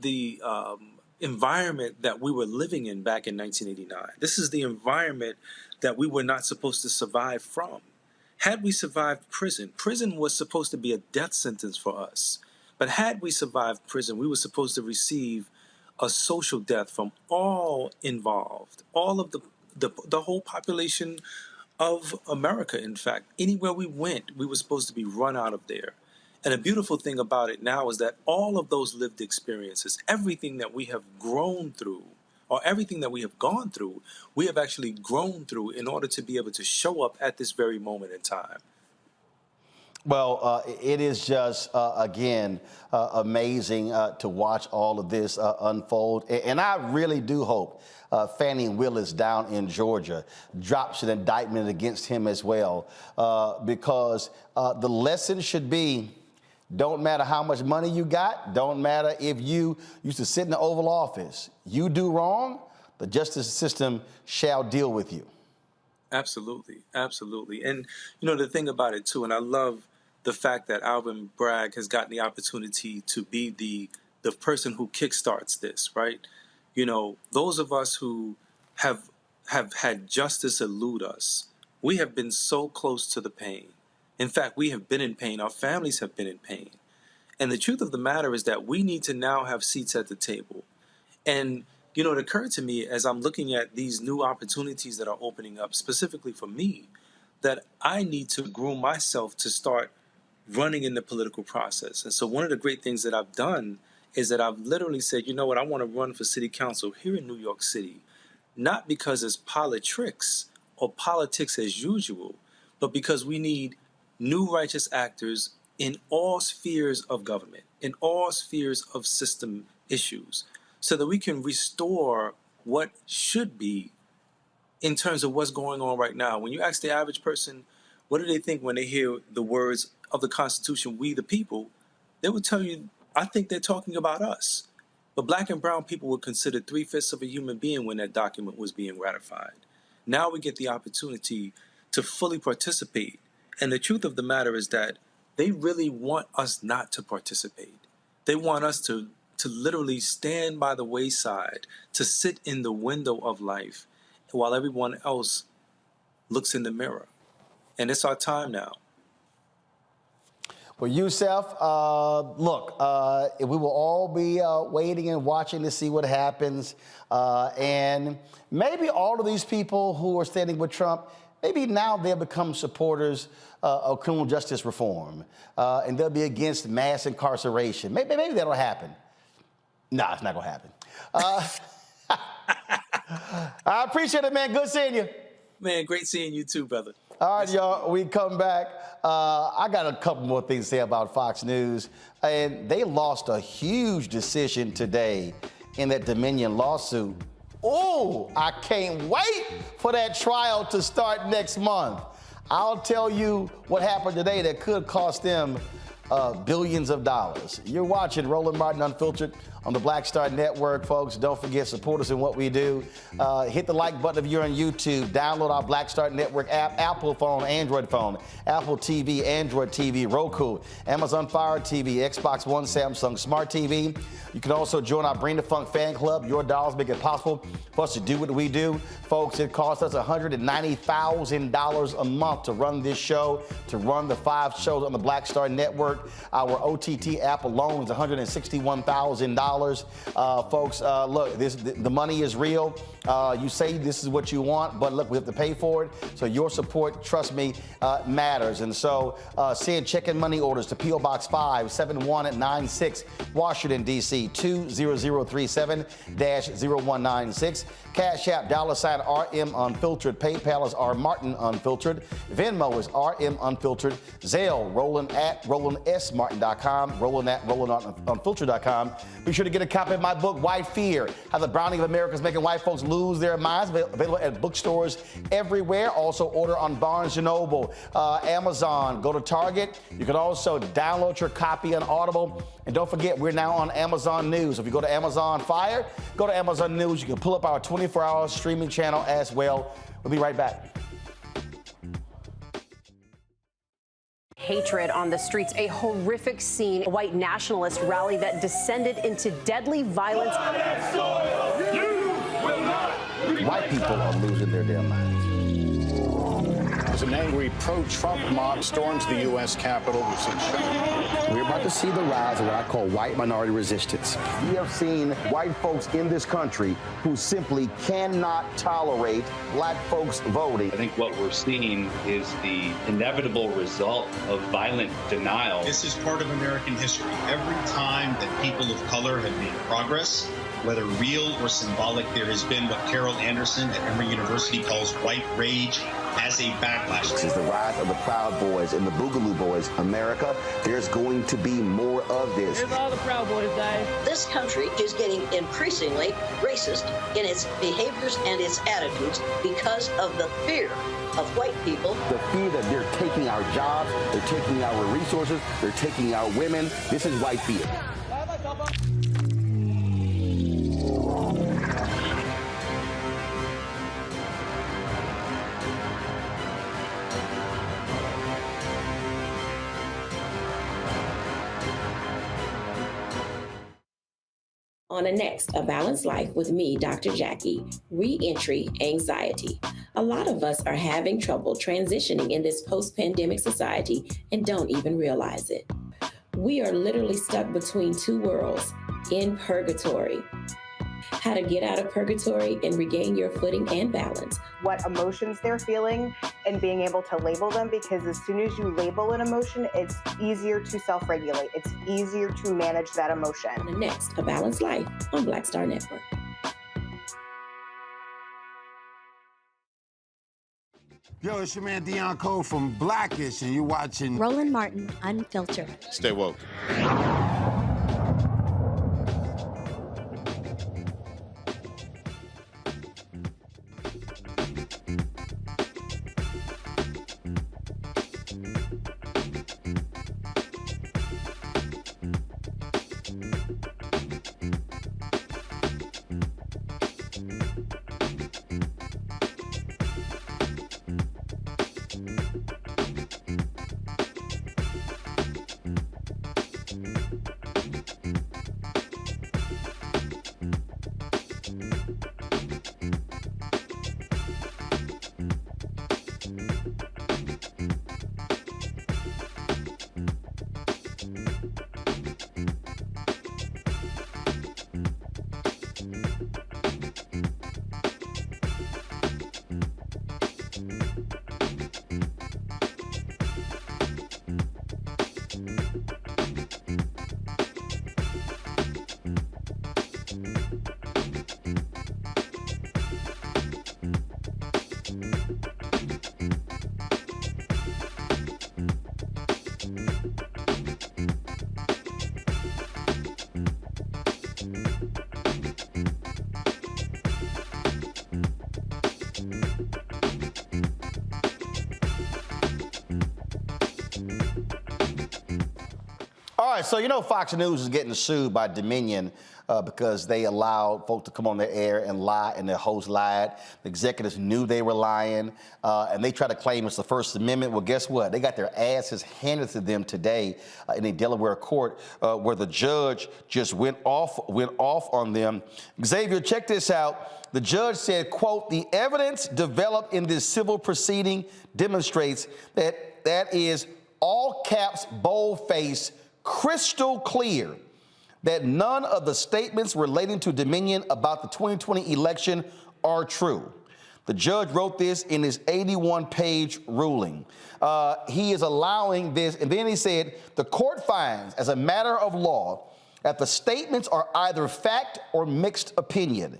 environment that we were living in back in 1989. This is the environment that we were not supposed to survive from. Had we survived prison, prison was supposed to be a death sentence for us. But had we survived prison, we were supposed to receive a social death from all involved, all of the whole population of America, in fact. Anywhere we went, we were supposed to be run out of there. And the beautiful thing about it now is that all of those lived experiences, everything that we have grown through, or everything that we have gone through, we have actually grown through in order to be able to show up at this very moment in time. Well, it is just, again, amazing to watch all of this unfold. And I really do hope Fannie Willis down in Georgia drops an indictment against him as well, because the lesson should be, don't matter how much money you got, don't matter if you used to sit in the Oval Office. You do wrong, the justice system shall deal with you. Absolutely, absolutely. And, you know, the thing about it, too, and I love the fact that Alvin Bragg has gotten the opportunity to be the person who kickstarts this, right? You know, those of us who have had justice elude us, we have been so close to the pain. In fact, we have been in pain. Our families have been in pain. And the truth of the matter is that we need to now have seats at the table. And, you know, it occurred to me as I'm looking at these new opportunities that are opening up, specifically for me, that I need to groom myself to start running in the political process. And so one of the great things that I've done is that I've literally said, you know what, I want to run for city council here in New York City, not because it's politricks or politics as usual, but because we need new righteous actors in all spheres of government, in all spheres of system issues, so that we can restore what should be in terms of what's going on right now. When you ask the average person, what do they think when they hear the words of the Constitution, we the people, they would tell you, I think they're talking about us. But black and brown people were considered 3/5 of a human being when that document was being ratified. Now we get the opportunity to fully participate. And the truth of the matter is that they really want us not to participate. They want us to literally stand by the wayside, to sit in the window of life while everyone else looks in the mirror. And it's our time now. Well, Youssef, look, we will all be waiting and watching to see what happens. And maybe all of these people who are standing with Trump, maybe now they'll become supporters of criminal justice reform, and they'll be against mass incarceration. Maybe that'll happen. No, it's not going to happen. I appreciate it, man. Good seeing you. Man, great seeing you too, brother. All right, y'all, we come back. I got a couple more things to say about Fox News. And they lost a huge decision today in that Dominion lawsuit. Oh, I can't wait for that trial to start next month. I'll tell you what happened today that could cost them billions of dollars. You're watching Roland Martin Unfiltered on the Black Star Network, folks. Don't forget, support us in what we do. Hit the like button if you're on YouTube. Download our Black Star Network app, Apple phone, Android phone, Apple TV, Android TV, Roku, Amazon Fire TV, Xbox One, Samsung Smart TV. You can also join our Bring the Funk fan club. Your dollars make it possible for us to do what we do. Folks, it costs us $190,000 a month to run this show, to run the 5 shows on the Black Star Network. Our OTT app alone is $161,000. Folks, look, the money is real. You say this is what you want, but look, we have to pay for it. So your support, trust me, matters. And so send check-in money orders to P.O. Box 57196, Washington, D.C. 20037-0196. Cash App, $RM Unfiltered. PayPal is R Martin Unfiltered. Venmo is RM Unfiltered. Zelle, Roland at Roland RolandSMartin.com, RolandUnfiltered.com. Be sure to get a copy of my book, White Fear, How the Browning of America is Making White Folks Lose Their Minds, available at bookstores everywhere. Also order on Barnes & Noble, Amazon, go to Target. You can also download your copy on Audible. And don't forget, we're now on Amazon News. If you go to Amazon Fire, go to Amazon News. You can pull up our 24-hour streaming channel as well. We'll be right back. Hatred on the streets, a horrific scene, a white nationalist rally that descended into deadly violence. White people are losing their damn minds. As an angry pro-Trump mob storms the U.S. Capitol, we've seen shooting. We're about to see the rise of what I call white minority resistance. We have seen white folks in this country who simply cannot tolerate black folks voting. I think what we're seeing is the inevitable result of violent denial. This is part of American history. Every time that people of color have made progress, whether real or symbolic, there has been what Carol Anderson at Emory University calls white rage as a backlash. This is the rise of the Proud Boys and the Boogaloo Boys. America, there's going to be more of this. Here's all the Proud Boys, Dave. This country is getting increasingly racist in its behaviors and its attitudes because of the fear of white people. The fear that they're taking our jobs, they're taking our resources, they're taking our women. This is white fear. On the next A Balanced Life with me, Dr. Jackie, re-entry anxiety. A lot of us are having trouble transitioning in this post-pandemic society and don't even realize it. We are literally stuck between two worlds, in purgatory. How to get out of purgatory and regain your footing and balance. What emotions they're feeling and being able to label them, because as soon as you label an emotion, it's easier to self-regulate. It's easier to manage that emotion. On the next A Balanced Life on Black Star Network. Yo, it's your man Deion Cole from Blackish, and you're watching Roland Martin Unfiltered. Stay woke. All right, so you know Fox News is getting sued by Dominion because they allowed folks to come on their air and lie, and their host lied. The executives knew they were lying, and they try to claim it's the First Amendment. Well, guess what? They got their asses handed to them today in a Delaware court where the judge just went off on them. Xavier, check this out. The judge said, quote, "The evidence developed in this civil proceeding demonstrates that is all caps, bold-faced, crystal clear that none of the statements relating to Dominion about the 2020 election are true." The judge wrote this in his 81-page ruling. He is allowing this, and then he said, "The court finds, as a matter of law, that the statements are either fact or mixed opinion.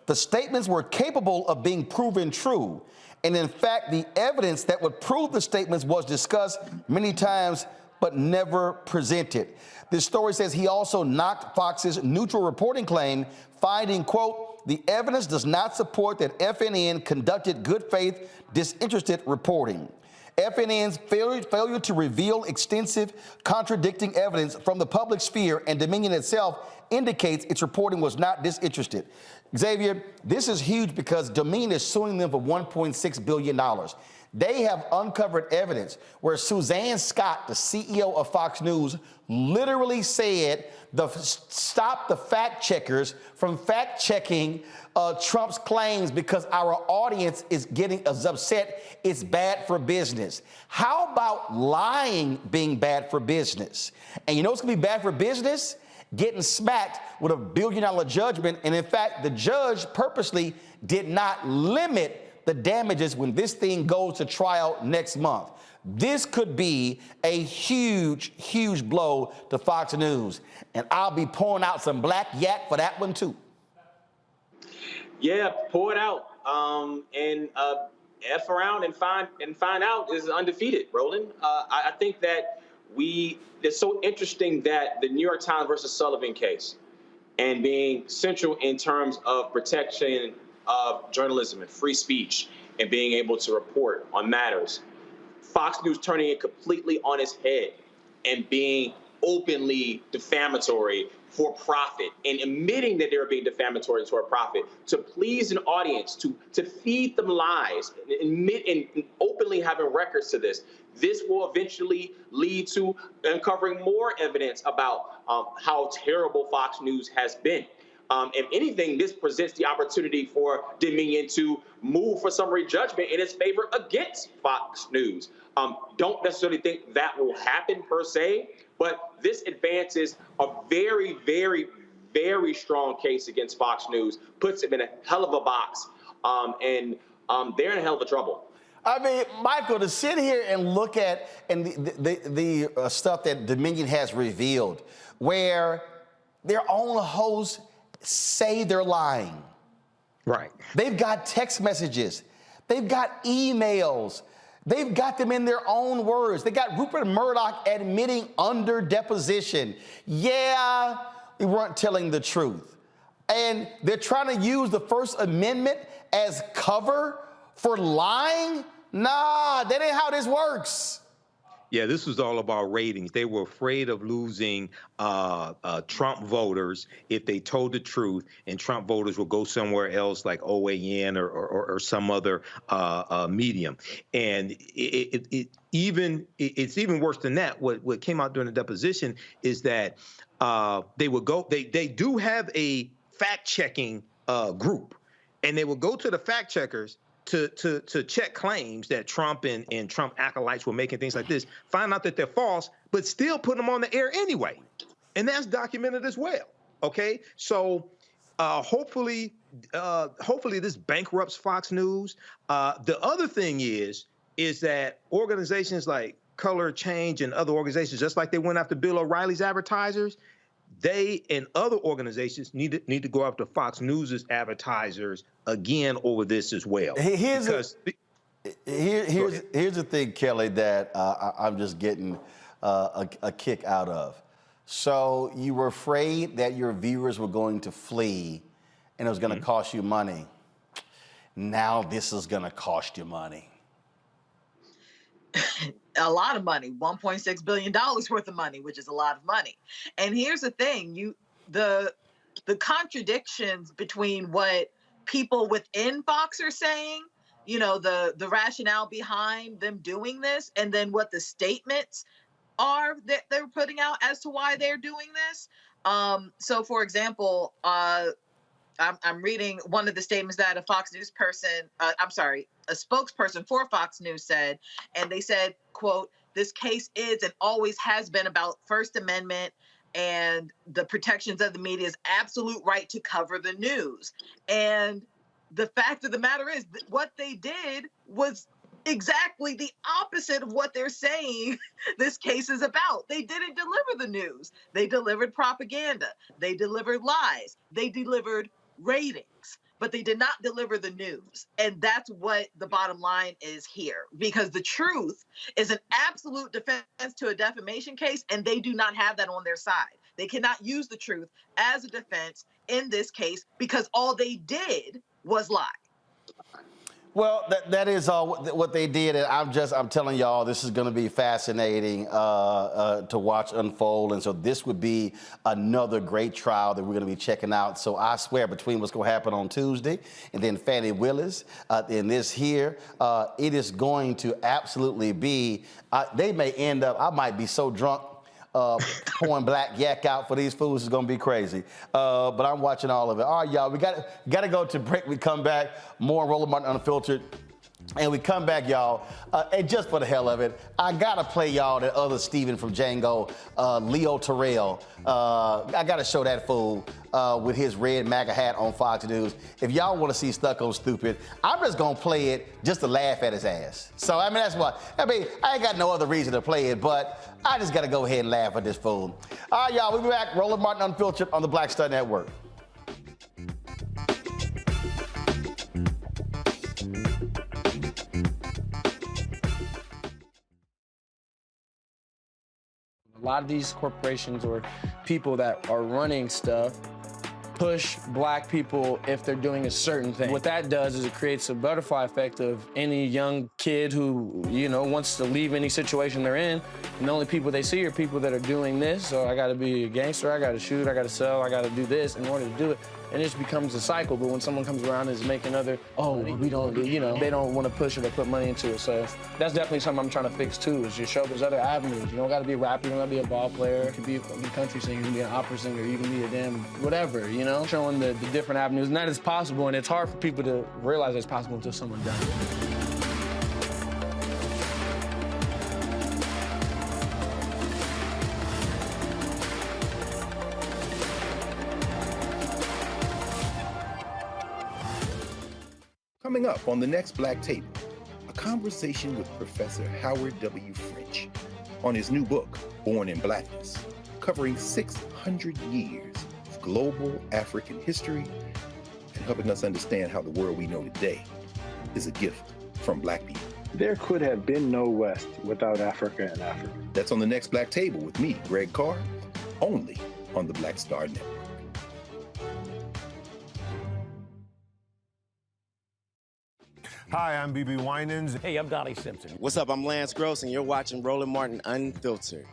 The statements were capable of being proven true, and in fact, the evidence that would prove the statements was discussed many times but never presented. This story says he also knocked Fox's neutral reporting claim, finding, quote, the evidence does not support that FNN conducted good faith, disinterested reporting. FNN's failure to reveal extensive contradicting evidence from the public sphere and Dominion itself indicates its reporting was not disinterested. Xavier, this is huge because Dominion is suing them for $1.6 billion. They have uncovered evidence where Suzanne Scott, the CEO of Fox News, literally said, stop the fact checkers from fact checking Trump's claims because our audience is getting upset. It's bad for business. How about lying being bad for business? And you know what's going to be bad for business? Getting smacked with $1 billion judgment. And in fact, the judge purposely did not limit the damages when this thing goes to trial next month. This could be a huge, huge blow to Fox News. And I'll be pouring out some black yak for that one, too. Yeah, pour it out. And F around and find out is undefeated, Roland. I think that it's so interesting that the New York Times versus Sullivan case and being central in terms of protection of journalism and free speech and being able to report on matters, Fox News turning it completely on its head and being openly defamatory for profit and admitting that they were being defamatory for profit to please an audience, to feed them lies, and admit and openly having records to this. This will eventually lead to uncovering more evidence about how terrible Fox News has been. If anything, this presents the opportunity for Dominion to move for summary judgment in its favor against Fox News. Don't necessarily think that will happen per se, but this advances a very, very, very strong case against Fox News, puts them in a hell of a box, and they're in a hell of a trouble. I mean, Michael, to sit here and look at the stuff that Dominion has revealed, where their own hosts say they're lying. Right. They've got text messages. They've got emails. They've got them in their own words. They got Rupert Murdoch admitting under deposition, yeah, we weren't telling the truth. And they're trying to use the First Amendment as cover for lying? Nah, that ain't how this works. Yeah, this was all about ratings. They were afraid of losing Trump voters if they told the truth, and Trump voters will go somewhere else like OAN or some other medium. And it's even worse than that. What came out during the deposition is that they do have a fact-checking group, and they will go to the fact checkers to check claims that Trump and Trump acolytes were making, things like this, find out that they're false, but still put them on the air anyway. And that's documented as well. Okay, so hopefully this bankrupts Fox News. The other thing is that organizations like Color Change and other organizations, just like they went after Bill O'Reilly's advertisers, they and other organizations need to go after Fox News's advertisers again over this as well. Here's the thing, Kelly, that I'm just getting a kick out of. So you were afraid that your viewers were going to flee and it was going to cost you money. Now this is going to cost you money. A lot of money, $1.6 billion worth of money, which is a lot of money. And here's the thing, the contradictions between what people within Fox are saying, the rationale behind them doing this, and then what the statements are that they're putting out as to why they're doing this. So for example, I'm reading one of the statements that a Fox News person, a spokesperson for Fox News said, and they said, quote, this case is and always has been about First Amendment and the protections of the media's absolute right to cover the news. And the fact of the matter is that what they did was exactly the opposite of what they're saying this case is about. They didn't deliver the news. They delivered propaganda. They delivered lies. They delivered ratings, but they did not deliver the news. And that's what the bottom line is here, because the truth is an absolute defense to a defamation case, and they do not have that on their side. They cannot use the truth as a defense in this case because all they did was lie. Well, that is all what they did, and I'm telling y'all, this is going to be fascinating to watch unfold, and so this would be another great trial that we're going to be checking out. So I swear, between what's going to happen on Tuesday and then Fannie Willis and this here, it is going to absolutely be. They may end up. I might be so drunk. Pouring black yak out for these fools is gonna be crazy. But I'm watching all of it. All right, y'all, we gotta go to break. We come back, more Roland Martin Unfiltered. And we come back, y'all, and just for the hell of it, I gotta play y'all the other Steven from Django, Leo Terrell. I gotta show that fool with his red MAGA hat on Fox News. If y'all wanna see Stucco Stupid, I'm just gonna play it just to laugh at his ass. So, I mean, that's what, I ain't got no other reason to play it, but I just gotta go ahead and laugh at this fool. All right, y'all, we'll be back. Roland Martin Unfiltered on the Black Star Network. A lot of these corporations or people that are running stuff push black people if they're doing a certain thing. What that does is it creates a butterfly effect of any young kid who, you know, wants to leave any situation they're in, and the only people they see are people that are doing this. So I gotta be a gangster, I gotta shoot, I gotta sell, I gotta do this in order to do it. And it just becomes a cycle. But when someone comes around and is making other, we don't, you know, they don't want to push it or put money into it. So that's definitely something I'm trying to fix too, is just show there's other avenues. You don't got to be a rapper, you don't got to be a ball player. You can be a country singer, you can be an opera singer, you can be a damn whatever, you know? Showing the different avenues, and that is possible, and it's hard for people to realize it's possible until someone does it. Coming up on the next Black Table, a conversation with Professor Howard W. French on his new book, Born in Blackness, covering 600 years of global African history and helping us understand how the world we know today is a gift from Black people. There could have been no West without Africa and Africa. That's on the next Black Table with me, Greg Carr, only on the Black Star Network. Hi, I'm BB Winans. Hey, I'm Donnie Simpson. What's up? I'm Lance Gross, and you're watching Roland Martin Unfiltered.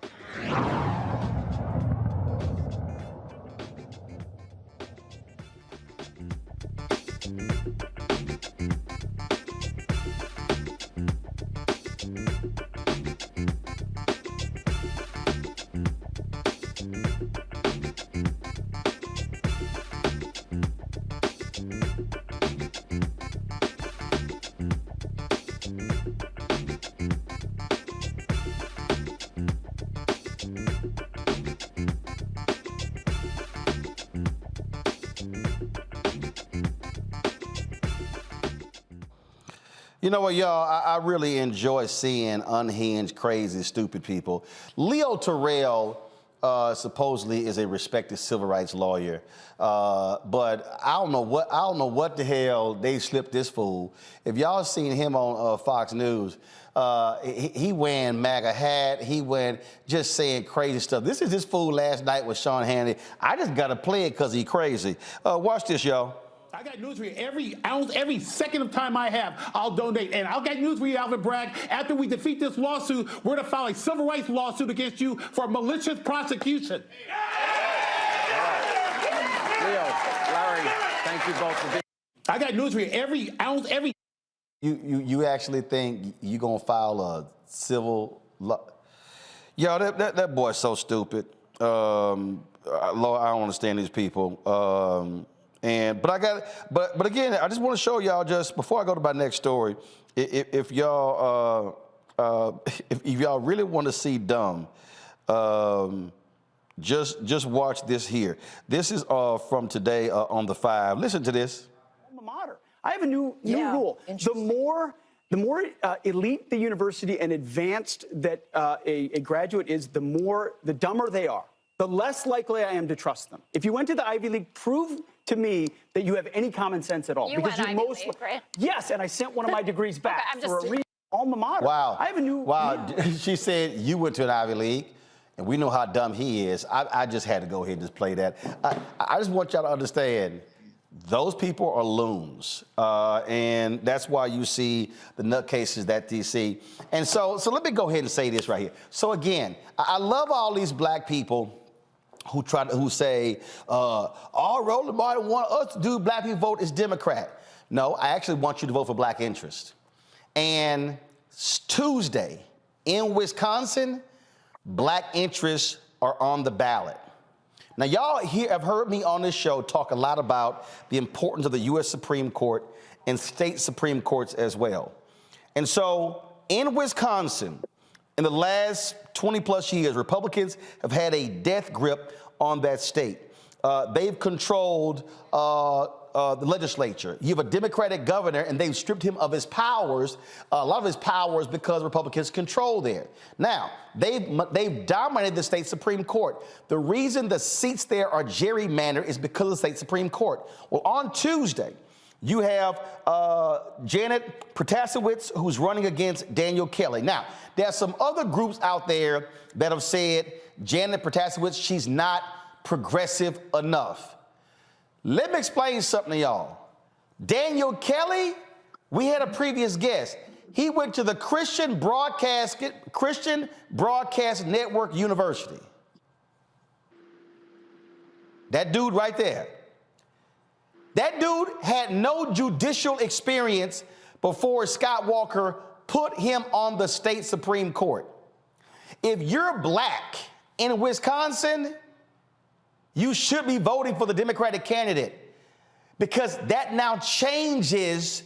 You know what, y'all? I really enjoy seeing unhinged, crazy, stupid people. Leo Terrell supposedly is a respected civil rights lawyer, but I don't know what the hell they slipped this fool. If y'all seen him on Fox News, he wearing MAGA hat, he went just saying crazy stuff. This is this fool last night with Sean Hannity. I just gotta play it because he crazy. Watch this, y'all. I got news for you. Every ounce, every second of time I have, I'll donate. And I'll get news for you, Alvin Bragg. After we defeat this lawsuit, we're going to file a civil rights lawsuit against you for malicious prosecution. Leo, Larry, thank you both for being. I got news for you. Every ounce, every. You actually think you're going to file a civil law? Yo, that boy's so stupid. Lord, I don't understand these people. But again, I just want to show y'all, just before I go to my next story, if y'all really want to see dumb, just watch this here. This is from today on the 5. Listen to this. Alma mater. I have a new rule. The more elite the university and advanced that a graduate is, the dumber they are. the less likely I am to trust them. If you went to the Ivy League, prove to me that you have any common sense at all. You went Ivy League, right? Yes, and I sent one of my degrees back for a alma mater. Wow. I have a new... Wow. Yeah. She said you went to an Ivy League, and we know how dumb he is. I just had to go ahead and just play that. I just want y'all to understand, those people are loons, and that's why you see the nutcases that you see. And so let me go ahead and say this right here. So again, I love all these black people who say, all Roland Martin want us to do black people vote is Democrat. No, I actually want you to vote for black interest. And Tuesday in Wisconsin, black interests are on the ballot. Now, y'all here have heard me on this show talk a lot about the importance of the U.S. Supreme Court and state Supreme Courts as well. And so in Wisconsin, in the last 20 plus years, Republicans have had a death grip on that state. They've controlled the legislature. You have a Democratic governor, and they've stripped him of his powers, a lot of his powers, because Republicans control there. Now, they've dominated the state Supreme Court. The reason the seats there are gerrymandered is because of the state Supreme Court. Well, on Tuesday, you have Janet Protasiewicz, who's running against Daniel Kelly. Now, there are some other groups out there that have said Janet Protasiewicz, she's not progressive enough. Let me explain something to y'all. Daniel Kelly, we had a previous guest. He went to the Christian Broadcast Network University. That dude right there. That dude had no judicial experience before Scott Walker put him on the state Supreme Court. If you're black in Wisconsin, you should be voting for the Democratic candidate, because that now changes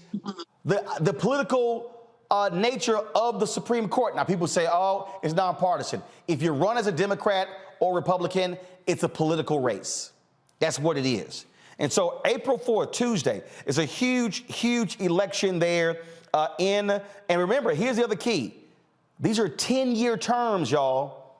the political nature of the Supreme Court. Now, people say, oh, it's nonpartisan. If you run as a Democrat or Republican, it's a political race. That's what it is. And so April 4th, Tuesday, is a huge, huge election there and remember, here's the other key. These are 10-year terms, y'all.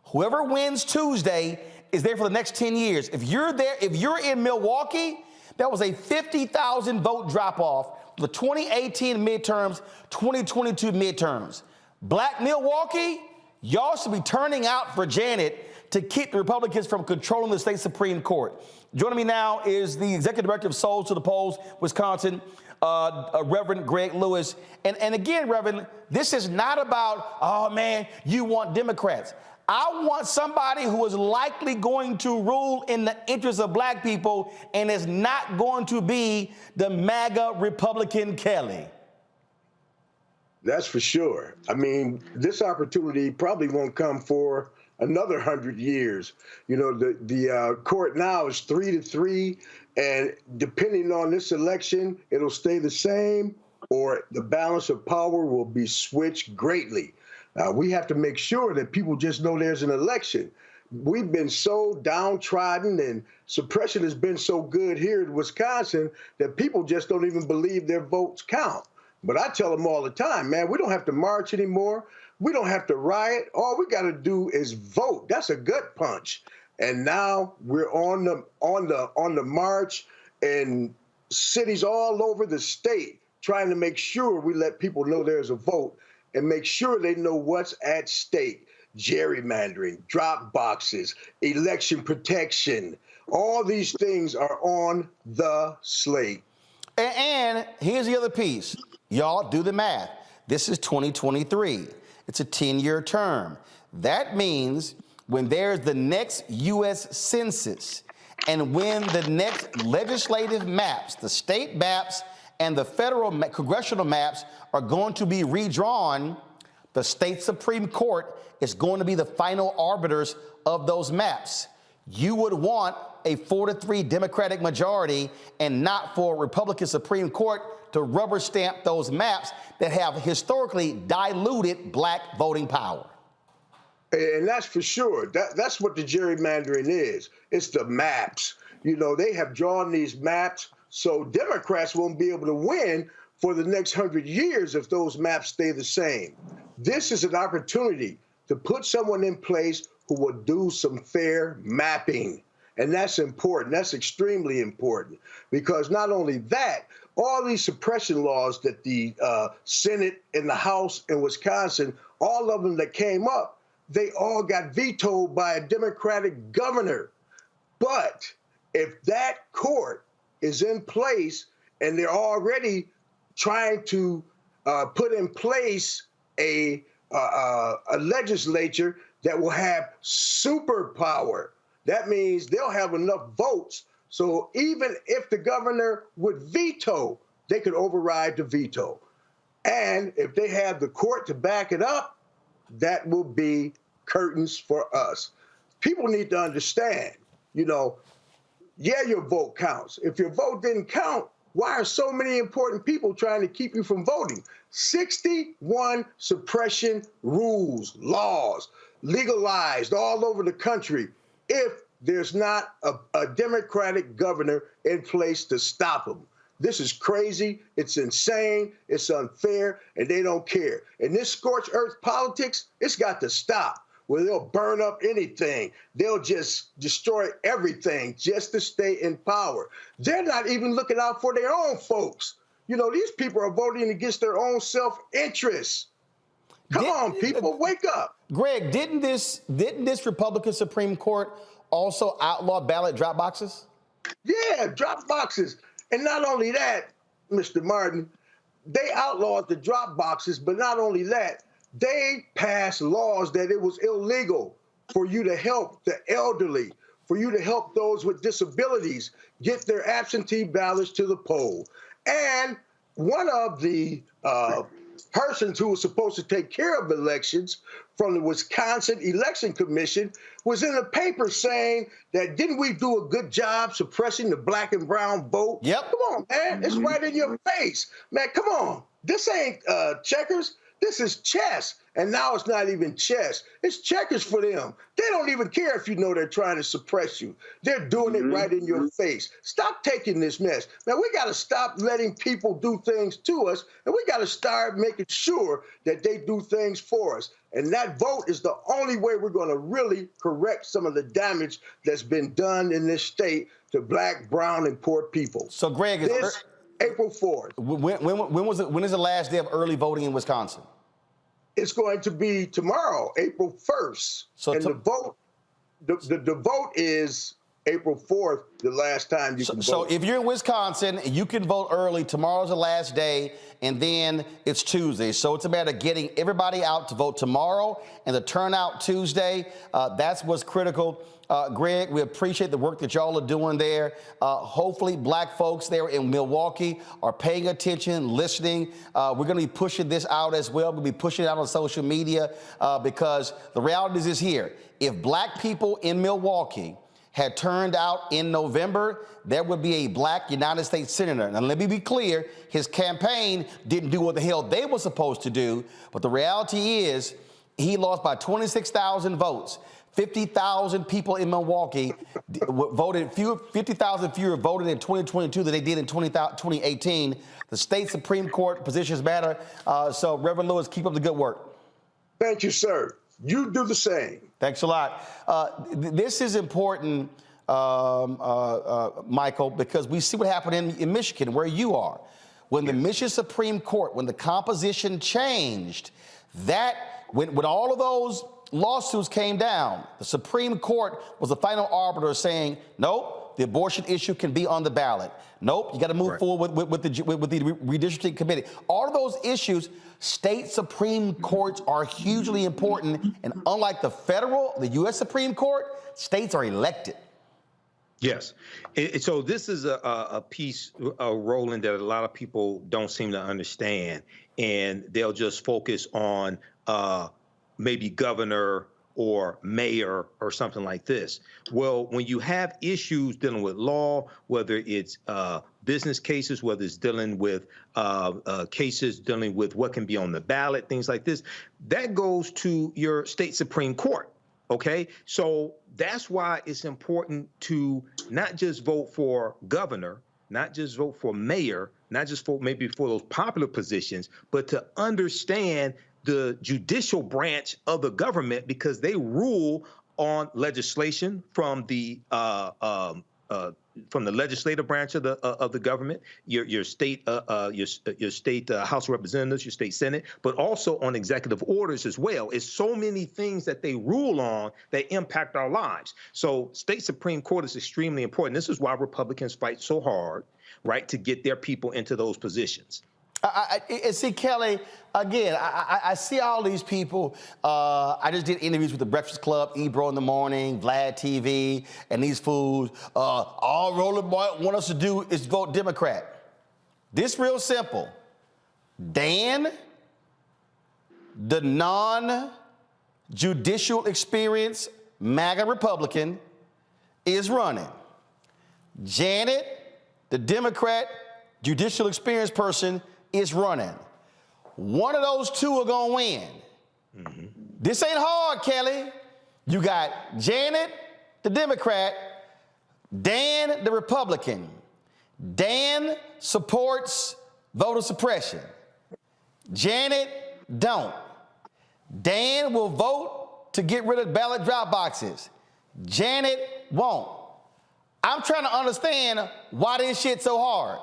Whoever wins Tuesday is there for the next 10 years. If you're there, if you're in Milwaukee, that was a 50,000 vote drop-off for the 2018 midterms, 2022 midterms. Black Milwaukee, y'all should be turning out for Janet to keep the Republicans from controlling the state Supreme Court. Joining me now is the executive director of Souls to the Polls, Wisconsin, Reverend Greg Lewis. And again, Reverend, this is not about, oh man, you want Democrats. I want somebody who is likely going to rule in the interest of black people and is not going to be the MAGA Republican Kelly. That's for sure. I mean, this opportunity probably won't come for another 100 years. You know, the court now is 3-3, and depending on this election, it'll stay the same, or the balance of power will be switched greatly. We have to make sure that people just know there's an election. We've been so downtrodden, and suppression has been so good here in Wisconsin that people just don't even believe their votes count. But I tell them all the time, man, we don't have to march anymore. We don't have to riot. All we got to do is vote. That's a gut punch. And now we're on the march in cities all over the state, trying to make sure we let people know there's a vote and make sure they know what's at stake. Gerrymandering, drop boxes, election protection, all these things are on the slate. And here's the other piece. Y'all do the math. This is 2023. It's a 10-year term. That means when there's the next U.S. Census and when the next legislative maps, the state maps and the federal congressional maps are going to be redrawn, the state Supreme Court is going to be the final arbiters of those maps. You would want a 4-3 Democratic majority and not for a Republican Supreme Court to rubber stamp those maps that have historically diluted black voting power. And that's for sure. That's what the gerrymandering is. It's the maps. You know, they have drawn these maps so Democrats won't be able to win for the next 100 years if those maps stay the same. This is an opportunity to put someone in place who will do some fair mapping. And that's important. That's extremely important, because not only that, all these suppression laws that the Senate and the House in Wisconsin, all of them that came up, they all got vetoed by a Democratic governor. But if that court is in place and they're already trying to put in place a legislature that will have superpower, that means they'll have enough votes. So even if the governor would veto, they could override the veto. And if they have the court to back it up, that will be curtains for us. People need to understand, you know, yeah, your vote counts. If your vote didn't count, why are so many important people trying to keep you from voting? 61 suppression rules, laws, legalized all over the country, if there's not a Democratic governor in place to stop them. This is crazy, it's insane, it's unfair, and they don't care. And this scorched earth politics, it's got to stop, where they'll burn up anything. They'll just destroy everything just to stay in power. They're not even looking out for their own folks. You know, these people are voting against their own self-interest. Come on, people, wake up. Greg, didn't this Republican Supreme Court also outlaw ballot drop boxes? Yeah, drop boxes. And not only that, Mr. Martin, they outlawed the drop boxes, but not only that, they passed laws that it was illegal for you to help the elderly, for you to help those with disabilities get their absentee ballots to the poll. And one of the persons who was supposed to take care of elections from the Wisconsin Election Commission was in the paper saying that, didn't we do a good job suppressing the black and brown vote? Yep. Come on, man. It's right in your face. Man, come on. This ain't checkers. This is chess. And now it's not even chess. It's checkers for them. They don't even care if you know they're trying to suppress you. They're doing it right in your face. Stop taking this mess. Now, we got to stop letting people do things to us, and we got to start making sure that they do things for us. And that vote is the only way we're going to really correct some of the damage that's been done in this state to black, brown, and poor people. So, Greg, this April 4th. When is the last day of early voting in Wisconsin? It's going to be tomorrow, April 1st. So and the vote is April 4th, the last time you can vote. So if you're in Wisconsin, you can vote early. Tomorrow's the last day, and then it's Tuesday. So it's a matter of getting everybody out to vote tomorrow and the turnout Tuesday. That's what's critical. Greg, we appreciate the work that y'all are doing there. Hopefully black folks there in Milwaukee are paying attention, listening. We're going to be pushing this out as well. We'll be pushing it out on social media because the reality is here. If black people in Milwaukee had turned out in November, there would be a black United States senator. Now, let me be clear, his campaign didn't do what the hell they were supposed to do, but the reality is he lost by 26,000 votes. 50,000 people in Milwaukee voted, 50,000 fewer voted in 2022 than they did in 2018. The state Supreme Court positions matter. So, Reverend Lewis, keep up the good work. Thank you, sir. You do the same. Thanks a lot. This is important, Michael, because we see what happened in Michigan, where you are. When the Michigan Supreme Court, when the composition changed, when all of those lawsuits came down, the Supreme Court was the final arbiter saying, nope, the abortion issue can be on the ballot. Nope, you got to move forward with the redistricting committee. All of those issues, state Supreme Courts are hugely important. And unlike the U.S. Supreme Court, states are elected. Yes. So this is a piece, Roland, that a lot of people don't seem to understand. And they'll just focus on maybe governor or mayor or something like this. Well, when you have issues dealing with law, whether it's business cases, whether it's dealing with cases dealing with what can be on the ballot, things like this, that goes to your state Supreme Court. Okay, so that's why it's important to not just vote for governor, not just vote for mayor, not just for maybe for those popular positions, but to understand the judicial branch of the government, because they rule on legislation from the legislative branch of the government, your state House of Representatives, your state Senate, but also on executive orders as well. It's so many things that they rule on that impact our lives. So state Supreme Court is extremely important. This is why Republicans fight so hard, right, to get their people into those positions. See, Kelly, again, I see all these people. I just did interviews with the Breakfast Club, Ebro in the morning, Vlad TV, and these fools. All Roland Martin want us to do is vote Democrat. This real simple. Dan, the non-judicial experience MAGA Republican, is running. Janet, the Democrat judicial experience person, is running. One of those two are gonna win. Mm-hmm. This ain't hard, Kelly. You got Janet, the Democrat, Dan, the Republican. Dan supports voter suppression. Janet don't. Dan will vote to get rid of ballot drop boxes. Janet won't. I'm trying to understand why this shit's so hard.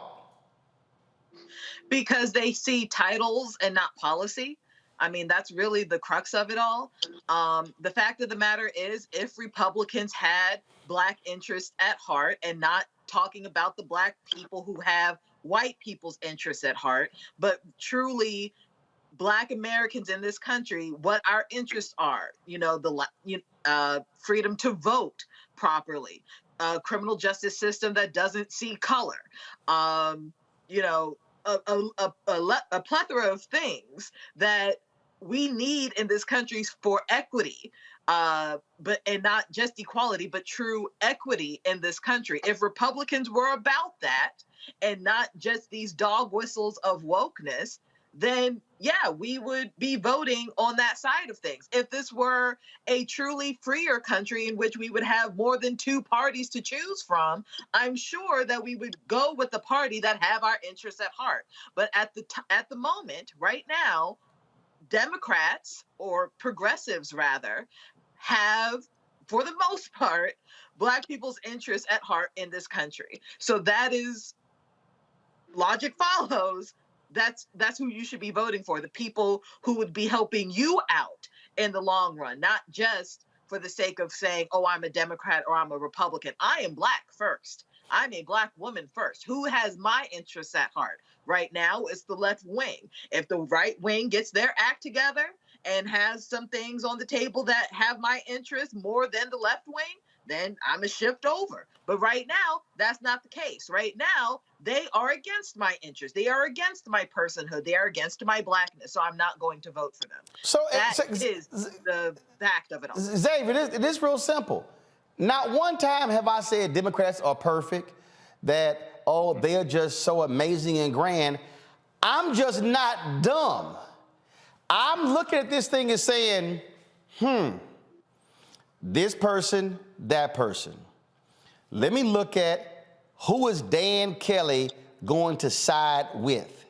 Because they see titles and not policy. I mean, that's really the crux of it all. The fact of the matter is, if Republicans had Black interests at heart and not talking about the Black people who have white people's interests at heart, but truly Black Americans in this country, what our interests are, freedom to vote properly, a criminal justice system that doesn't see color, a plethora of things that we need in this country for equity, and not just equality, but true equity in this country. If Republicans were about that and not just these dog whistles of wokeness, then yeah, we would be voting on that side of things. If this were a truly freer country in which we would have more than two parties to choose from, I'm sure that we would go with the party that have our interests at heart. But at the moment, right now, Democrats, or progressives rather, have, for the most part, Black people's interests at heart in this country. So that is, logic follows, that's who you should be voting for, the people who would be helping you out in the long run, not just for the sake of saying, oh, I'm a Democrat or I'm a Republican. I am Black first. I'm a Black woman first. Who has my interests at heart? Right now, it's the left wing. If the right wing gets their act together and has some things on the table that have my interests more than the left wing, then I'm a shift over. But right now, that's not the case. Right now, they are against my interests. They are against my personhood. They are against my Blackness. So I'm not going to vote for them. So that is the fact of it all. Xavier, it is real simple. Not one time have I said Democrats are perfect, that, oh, they're just so amazing and grand. I'm just not dumb. I'm looking at this thing and saying, this person, that person. Let me look at who is Dan Kelly going to side with.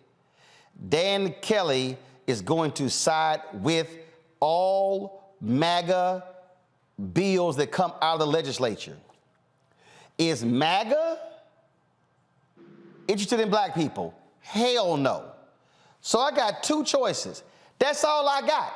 Dan Kelly is going to side with all MAGA bills that come out of the legislature. Is MAGA interested in Black people? Hell no. So I got two choices. That's all I got.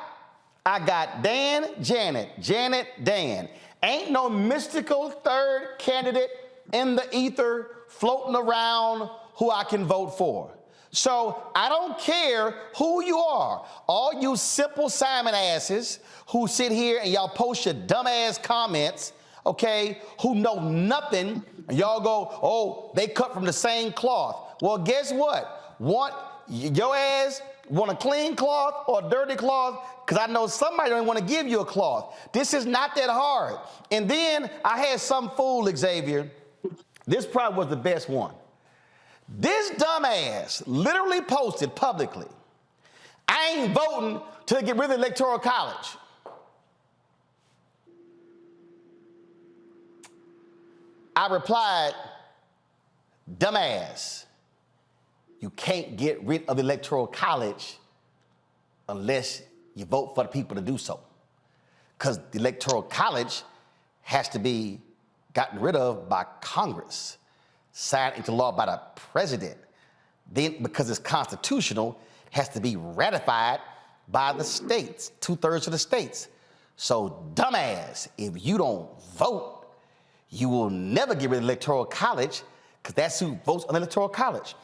I got Dan, Janet, Janet, Dan. Ain't no mystical third candidate in the ether floating around who I can vote for. So I don't care who you are. All you simple Simon asses who sit here and y'all post your dumb ass comments, okay, who know nothing, and y'all go, oh, they cut from the same cloth. Well, guess what? Your ass want a clean cloth or a dirty cloth? Because I know somebody don't want to give you a cloth. This is not that hard. And then I had some fool, Xavier. This probably was the best one. This dumbass literally posted publicly, I ain't voting till they get rid of the Electoral College. I replied, dumbass, you can't get rid of the Electoral College unless you vote for the people to do so. Because the Electoral College has to be gotten rid of by Congress, signed into law by the president. Then, because it's constitutional, it has to be ratified by the states, 2/3 of the states. So, dumbass, if you don't vote, you will never get rid of the Electoral College, because that's who votes on the Electoral College.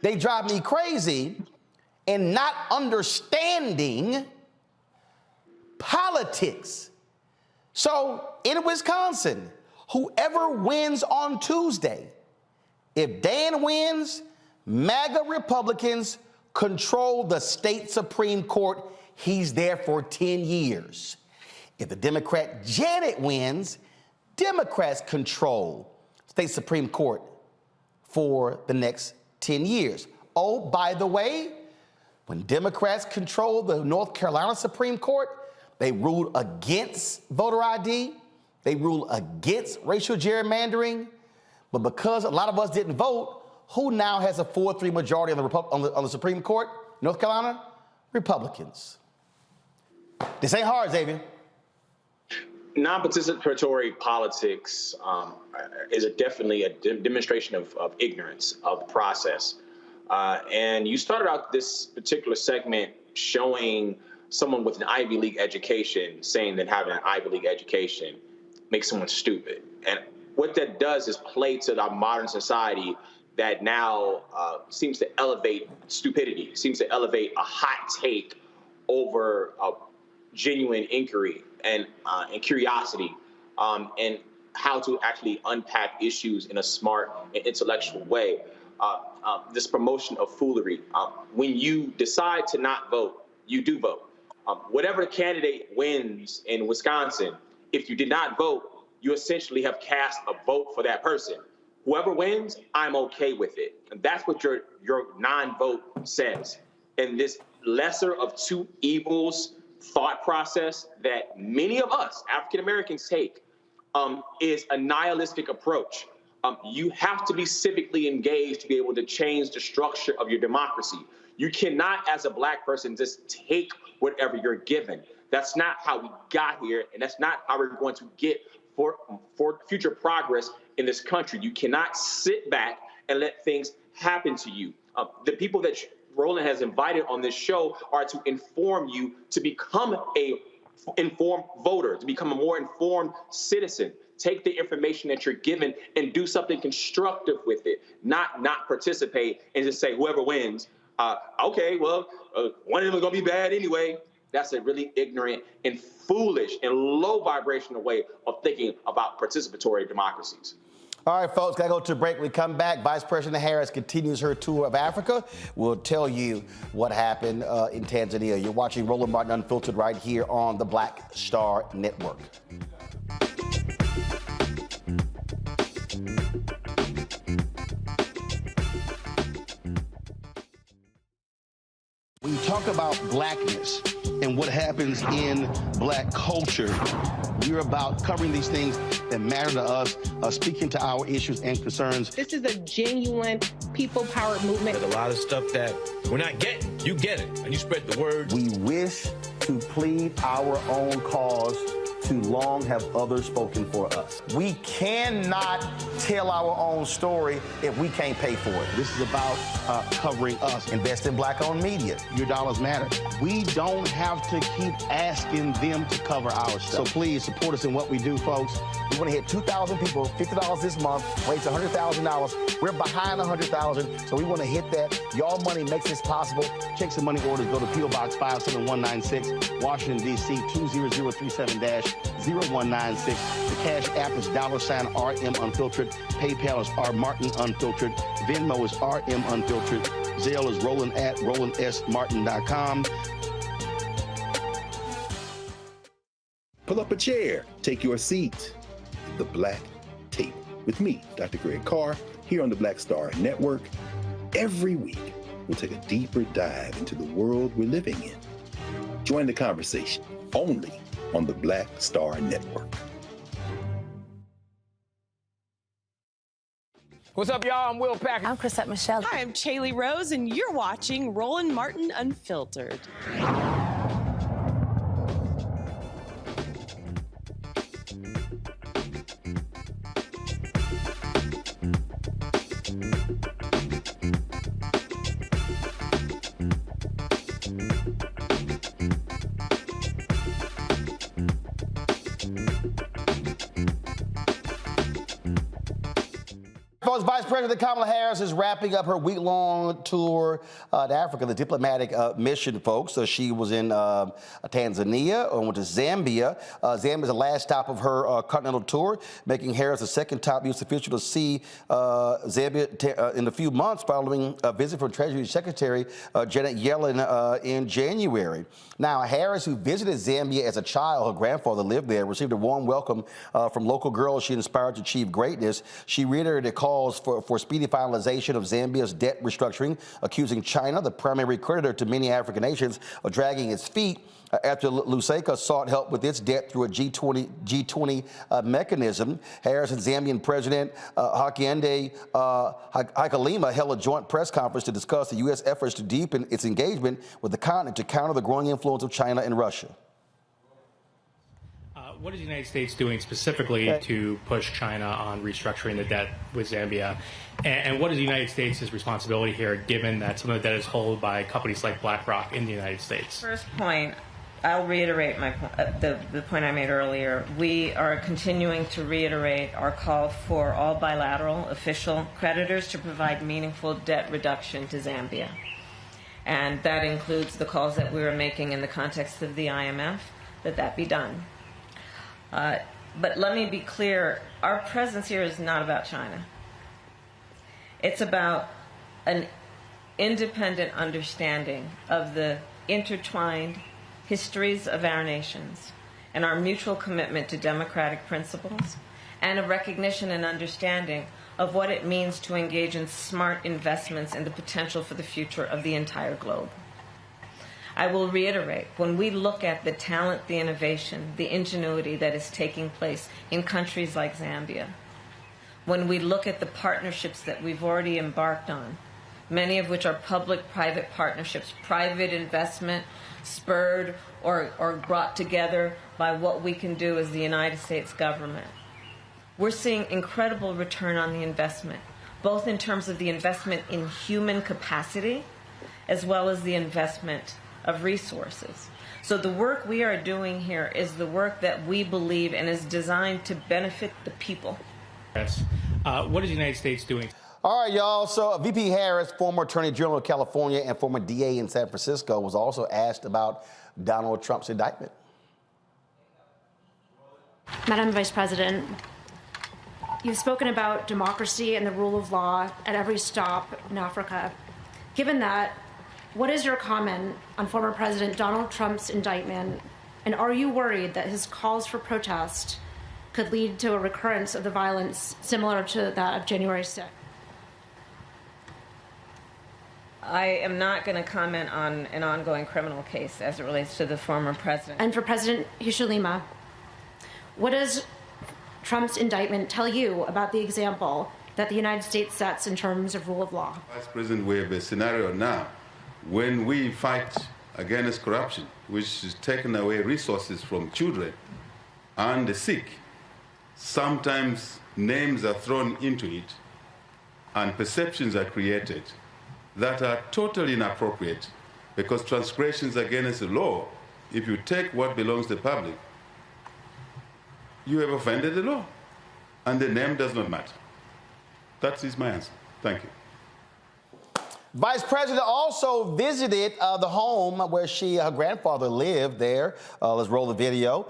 They drive me crazy in not understanding politics. So in Wisconsin, whoever wins on Tuesday, if Dan wins, MAGA Republicans control the state Supreme Court. He's there for 10 years. If the Democrat Janet wins, Democrats control state Supreme Court for the next 10 years. Oh, by the way, when Democrats control the North Carolina Supreme Court, they ruled against voter ID. They ruled against racial gerrymandering. But because a lot of us didn't vote, who now has a 4-3 majority on the Supreme Court? North Carolina? Republicans. This ain't hard, Xavier. Non-participatory politics is definitely a demonstration of ignorance of the process. And you started out this particular segment showing someone with an Ivy League education saying that having an Ivy League education makes someone stupid. And what that does is play to our modern society that now seems to elevate stupidity, seems to elevate a hot take over a genuine inquiry and curiosity, and how to actually unpack issues in a smart and intellectual way. This promotion of foolery. When you decide to not vote, you do vote. Whatever candidate wins in Wisconsin, if you did not vote, you essentially have cast a vote for that person. Whoever wins, I'm okay with it. And that's what your non-vote says. And this lesser of two evils thought process that many of us, African Americans, take is a nihilistic approach. You have to be civically engaged to be able to change the structure of your democracy. You cannot, as a Black person, just take whatever you're given. That's not how we got here, and that's not how we're going to get for future progress in this country. You cannot sit back and let things happen to you. The people that Roland has invited on this show are to inform you to become a informed voter, to become a more informed citizen. Take the information that you're given and do something constructive with it, not participate and just say whoever wins, okay, well, one of them is going to be bad anyway. That's a really ignorant and foolish and low vibrational way of thinking about participatory democracies. All right, folks, gotta go to a break. When we come back, Vice President Harris continues her tour of Africa. We'll tell you what happened in Tanzania. You're watching Roland Martin Unfiltered right here on the Black Star Network. When you talk about blackness and what happens in Black culture, we're about covering these things that matter to us, speaking to our issues and concerns. This is a genuine people-powered movement. There's a lot of stuff that we're not getting. You get it, and you spread the word. We wish to plead our own cause. Too long have others spoken for us. We cannot tell our own story if we can't pay for it. This is about covering us. Invest in Black-owned media. Your dollars matter. We don't have to keep asking them to cover our stuff. So please support us in what we do, folks. We want to hit 2,000 people, $50 this month, raise $100,000. We're behind 100,000, so we want to hit that. Y'all money makes this possible. Check some money orders. Go to P.O. Box 57196, Washington, D.C. 20037-0196. The Cash App is $RM Unfiltered. PayPal is RMartin Unfiltered. Venmo is RM Unfiltered. Zelle is Roland at RolandSMartin.com. Pull up a chair, take your seat. The Black Tape with me, Dr. Greg Carr, here on the Black Star Network. Every week, we'll take a deeper dive into the world we're living in. Join the conversation only on the Black Star Network. What's up, y'all? I'm Will Packer. I'm Chrisette Michelle. Hi, I'm Chaley Rose, and you're watching Roland Martin Unfiltered. as Vice President Kamala Harris is wrapping up her week-long tour to Africa, the diplomatic mission, folks. So she was in Tanzania and went to Zambia. Zambia is the last stop of her continental tour, making Harris the second top U.S. official to see Zambia in a few months following a visit from Treasury Secretary Janet Yellen in January. Now, Harris, who visited Zambia as a child, her grandfather lived there, received a warm welcome from local girls she inspired to achieve greatness. She reiterated calls for speedy finalization of Zambia's debt restructuring, accusing China, the primary creditor to many African nations, of dragging its feet after Lusaka sought help with its debt through a G20 mechanism. Harris and Zambian President Hakainde Hichilema held a joint press conference to discuss the U.S. efforts to deepen its engagement with the continent to counter the growing influence of China and Russia. What is the United States doing specifically to push China on restructuring the debt with Zambia? And what is the United States' responsibility here, given that some of the debt is held by companies like BlackRock in the United States? First point, I'll reiterate the point I made earlier. We are continuing to reiterate our call for all bilateral official creditors to provide meaningful debt reduction to Zambia. And that includes the calls that we were making in the context of the IMF, that be done. But let me be clear, our presence here is not about China. It's about an independent understanding of the intertwined histories of our nations and our mutual commitment to democratic principles, and a recognition and understanding of what it means to engage in smart investments in the potential for the future of the entire globe. I will reiterate, when we look at the talent, the innovation, the ingenuity that is taking place in countries like Zambia, when we look at the partnerships that we've already embarked on, many of which are public-private partnerships, private investment spurred or brought together by what we can do as the United States government, we're seeing incredible return on the investment, both in terms of the investment in human capacity as well as the investment of resources. So the work we are doing here is the work that we believe and is designed to benefit the people. Yes. What is the United States doing? All right, y'all. So VP Harris, former Attorney General of California and former DA in San Francisco, was also asked about Donald Trump's indictment. Madam Vice President, you've spoken about democracy and the rule of law at every stop in Africa. Given that, what is your comment on former President Donald Trump's indictment, and are you worried that his calls for protest could lead to a recurrence of the violence similar to that of January 6th? I am not going to comment on an ongoing criminal case as it relates to the former president. And for President Hichilema, what does Trump's indictment tell you about the example that the United States sets in terms of rule of law? Vice President, we have a scenario now when we fight against corruption, which is taking away resources from children and the sick. Sometimes names are thrown into it and perceptions are created that are totally inappropriate, because transgressions against the law, if you take what belongs to the public, you have offended the law, and the name does not matter. That is my answer. Thank you. Vice President also visited the home where her grandfather lived there. Let's roll the video.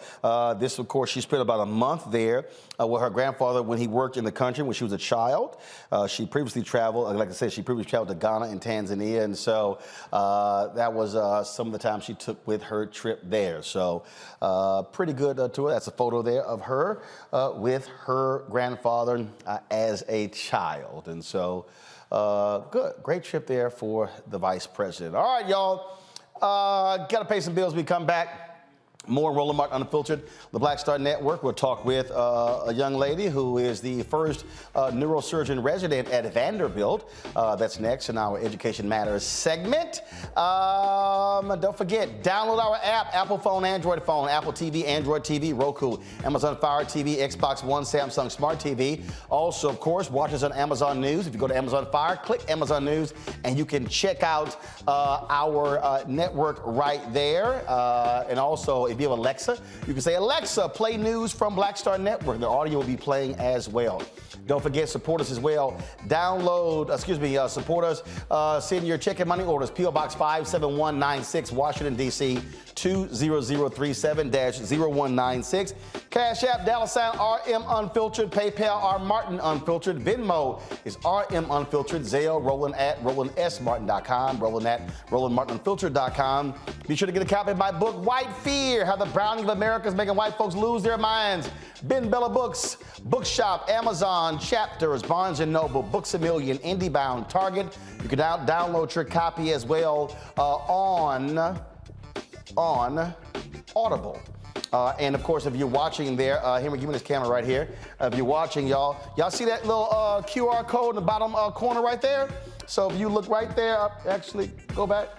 This, of course, she spent about a month there with her grandfather when he worked in the country when she was a child. She previously traveled, like I said, she previously traveled to Ghana and Tanzania, and so that was some of the time she took with her trip there. So pretty good tour. That's a photo there of her with her grandfather as a child, and so good. Great trip there for the Vice President. All right, y'all. Got to pay some bills when we come back. More Roland Martin Unfiltered, the Black Star Network. We'll talk with a young lady who is the first neurosurgeon resident at Vanderbilt. That's next in our Education Matters segment. Don't forget, download our app, Apple phone, Android phone, Apple TV, Android TV, Roku, Amazon Fire TV, Xbox One, Samsung Smart TV. Also, of course, watch us on Amazon News. If you go to Amazon Fire, click Amazon News, and you can check out our network right there. And also, If you have Alexa, you can say, Alexa, play news from Black Star Network. The audio will be playing as well. Don't forget, support us as well. Support us. Send your check and money orders. P.O. Box 57196, Washington, D.C., 20037-0196. Cash App, $ RM Unfiltered. PayPal, R Martin Unfiltered. Venmo is RM Unfiltered. Zelle, Roland at RolandSMartin.com. Roland at RolandMartinUnfiltered.com. Be sure to get a copy of my book, White Fear, How the Browning of America is Making White Folks Lose Their Minds. Ben Bella Books, Bookshop, Amazon, Chapters, Barnes & Noble, Books A Million, IndieBound, Target. You can download your copy as well on Audible. And of course, if you're watching there, Henry, give me this camera right here. If you're watching, y'all see that little QR code in the bottom corner right there? So if you look right there, actually, go back.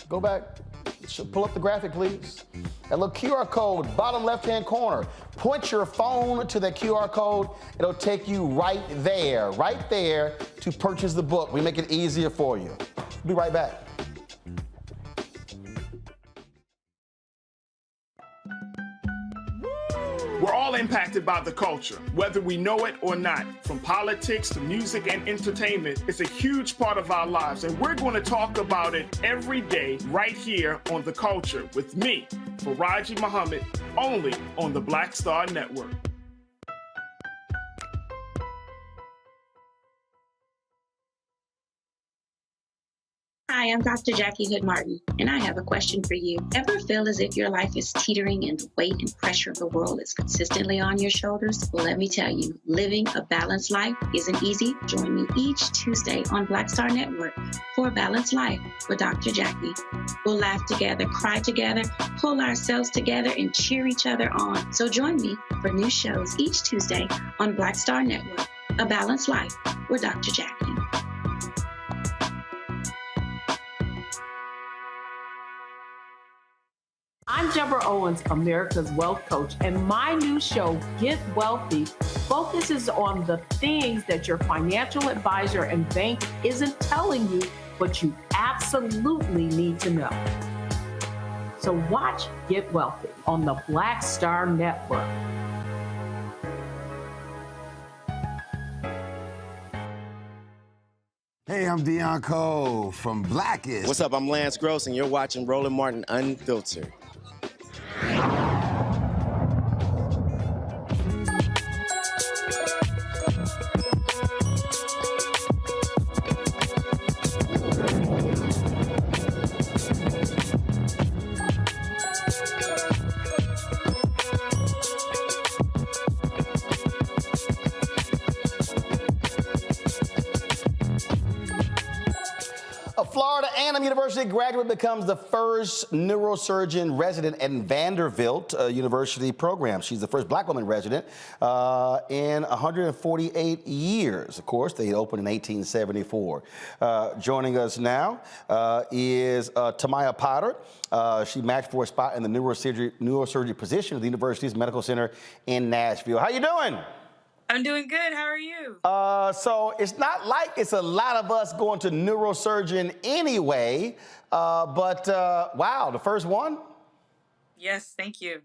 Pull up the graphic, please. That little QR code, bottom left-hand corner. Point your phone to that QR code. It'll take you right there to purchase the book. We make it easier for you. Be right back. We're all impacted by the culture, whether we know it or not. From politics to music and entertainment, it's a huge part of our lives, and we're going to talk about it every day right here on The Culture with me, Faraji Muhammad, only on the Black Star Network. Hi, I'm Dr. Jackie Hood Martin, and I have a question for you. Ever feel as if your life is teetering and the weight and pressure of the world is consistently on your shoulders? Well, let me tell you, living a balanced life isn't easy. Join me each Tuesday on Black Star Network for A Balanced Life with Dr. Jackie. We'll laugh together, cry together, pull ourselves together, and cheer each other on. So join me for new shows each Tuesday on Black Star Network, A Balanced Life with Dr. Jackie. I'm Deborah Owens, America's Wealth Coach, and my new show, Get Wealthy, focuses on the things that your financial advisor and bank isn't telling you, but you absolutely need to know. So watch Get Wealthy on the Black Star Network. Hey, I'm Deion Cole from Blackest. What's up? I'm Lance Gross, and you're watching Roland Martin Unfiltered. A Florida A&M University graduate becomes the first neurosurgeon resident in Vanderbilt University program. She's the first black woman resident in 148 years. Of course, they opened in 1874. Joining us now is Tamaya Potter. She matched for a spot in the neurosurgery position at the university's medical center in Nashville. How you doing? I'm doing good. How are you? So it's not like it's a lot of us going to neurosurgeon anyway, but wow, the first one? Yes, thank you.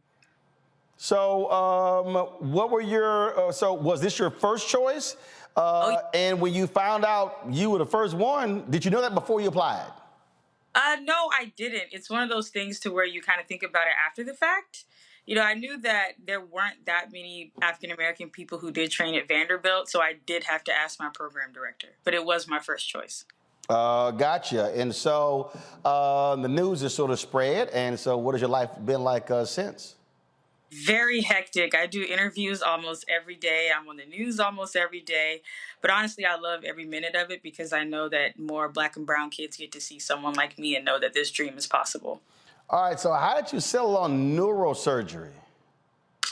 So what were your, so was this your first choice? And when you found out you were the first one, did you know that before you applied? No, I didn't. It's one of those things to where you kind of think about it after the fact. You know, I knew that there weren't that many African-American people who did train at Vanderbilt, so I did have to ask my program director, but it was my first choice. Gotcha. And so the news is sort of spread, and so what has your life been like since? Very hectic. I do interviews almost every day. I'm on the news almost every day. But honestly, I love every minute of it because I know that more black and brown kids get to see someone like me and know that this dream is possible. All right, so how did you settle on neurosurgery?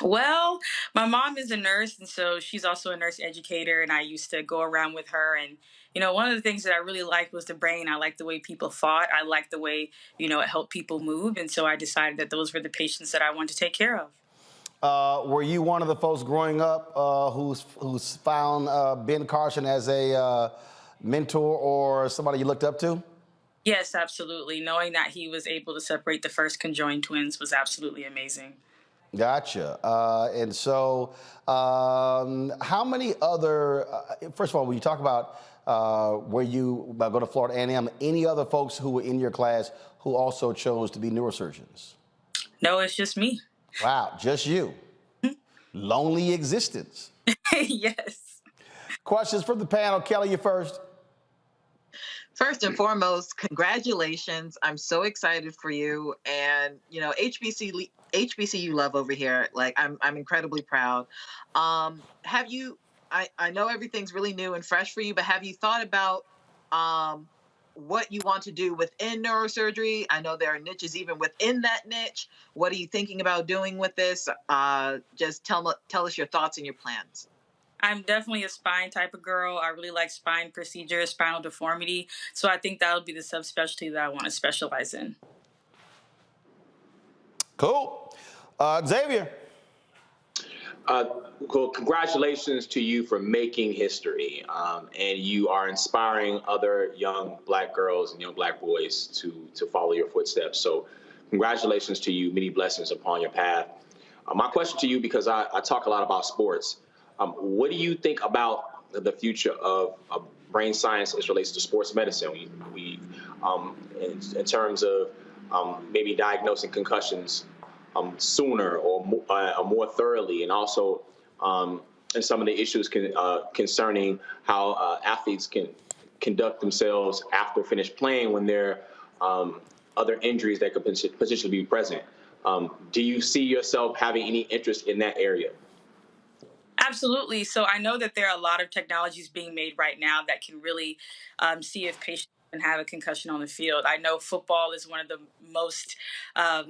Well, my mom is a nurse, and so she's also a nurse educator, and I used to go around with her. And, you know, one of the things that I really liked was the brain. I liked the way people thought. I liked the way, you know, it helped people move. And so I decided that those were the patients that I wanted to take care of. Were you one of the folks growing up who's found Ben Carson as a mentor or somebody you looked up to? Yes, absolutely. Knowing that he was able to separate the first conjoined twins was absolutely amazing. Gotcha. And so, how many other? First of all, when you talk about where you go to Florida A&M, any other folks who were in your class who also chose to be neurosurgeons? No, it's just me. Wow, just you. Lonely existence. Yes. Questions from the panel. Kelly, you first. First and foremost, congratulations. I'm so excited for you. And, you know, HBCU love over here. Like, I'm incredibly proud. Have you, I know everything's really new and fresh for you, but have you thought about what you want to do within neurosurgery? I know there are niches even within that niche. What are you thinking about doing with this? Just tell us your thoughts and your plans. I'm definitely a spine type of girl. I really like spine procedures, spinal deformity. So I think that would be the subspecialty that I want to specialize in. Cool. Xavier. Well, congratulations to you for making history. And you are inspiring other young Black girls and young Black boys to follow your footsteps. So congratulations to you. Many blessings upon your path. My question to you, because I talk a lot about sports, what do you think about the future of brain science as relates to sports medicine? In terms of maybe diagnosing concussions sooner or more thoroughly, and also and some of the issues concerning how athletes can conduct themselves after finished playing when there are other injuries that could potentially be present. Do you see yourself having any interest in that area? Absolutely. So I know that there are a lot of technologies being made right now that can really see if patients can have a concussion on the field. I know football is one of the most, I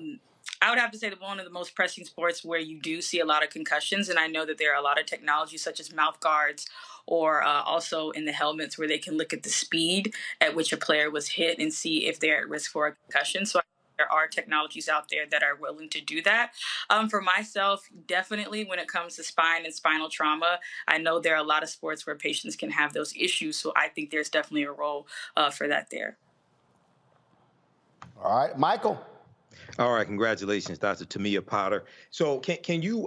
would have to say one of the most pressing sports where you do see a lot of concussions. And I know that there are a lot of technologies such as mouth guards or also in the helmets where they can look at the speed at which a player was hit and see if they're at risk for a concussion. So there are technologies out there that are willing to do that. For myself, definitely when it comes to spine and spinal trauma, I know there are a lot of sports where patients can have those issues. So I think there's definitely a role for that there. All right, Michael. All right, congratulations, Dr. Tamia Potter. So can you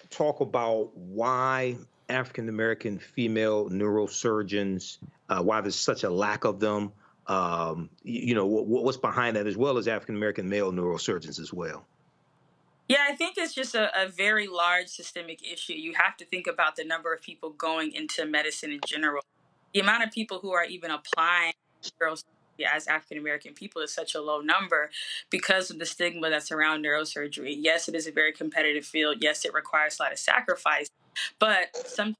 talk about why African-American female neurosurgeons, why there's such a lack of them? What's behind that, as well as African-American male neurosurgeons as well? Yeah, I think it's just a very large systemic issue. You have to think about the number of people going into medicine in general. The amount of people who are even applying neurosurgery as African-American people is such a low number because of the stigma that's around neurosurgery. Yes, it is a very competitive field. Yes, it requires a lot of sacrifice. But sometimes,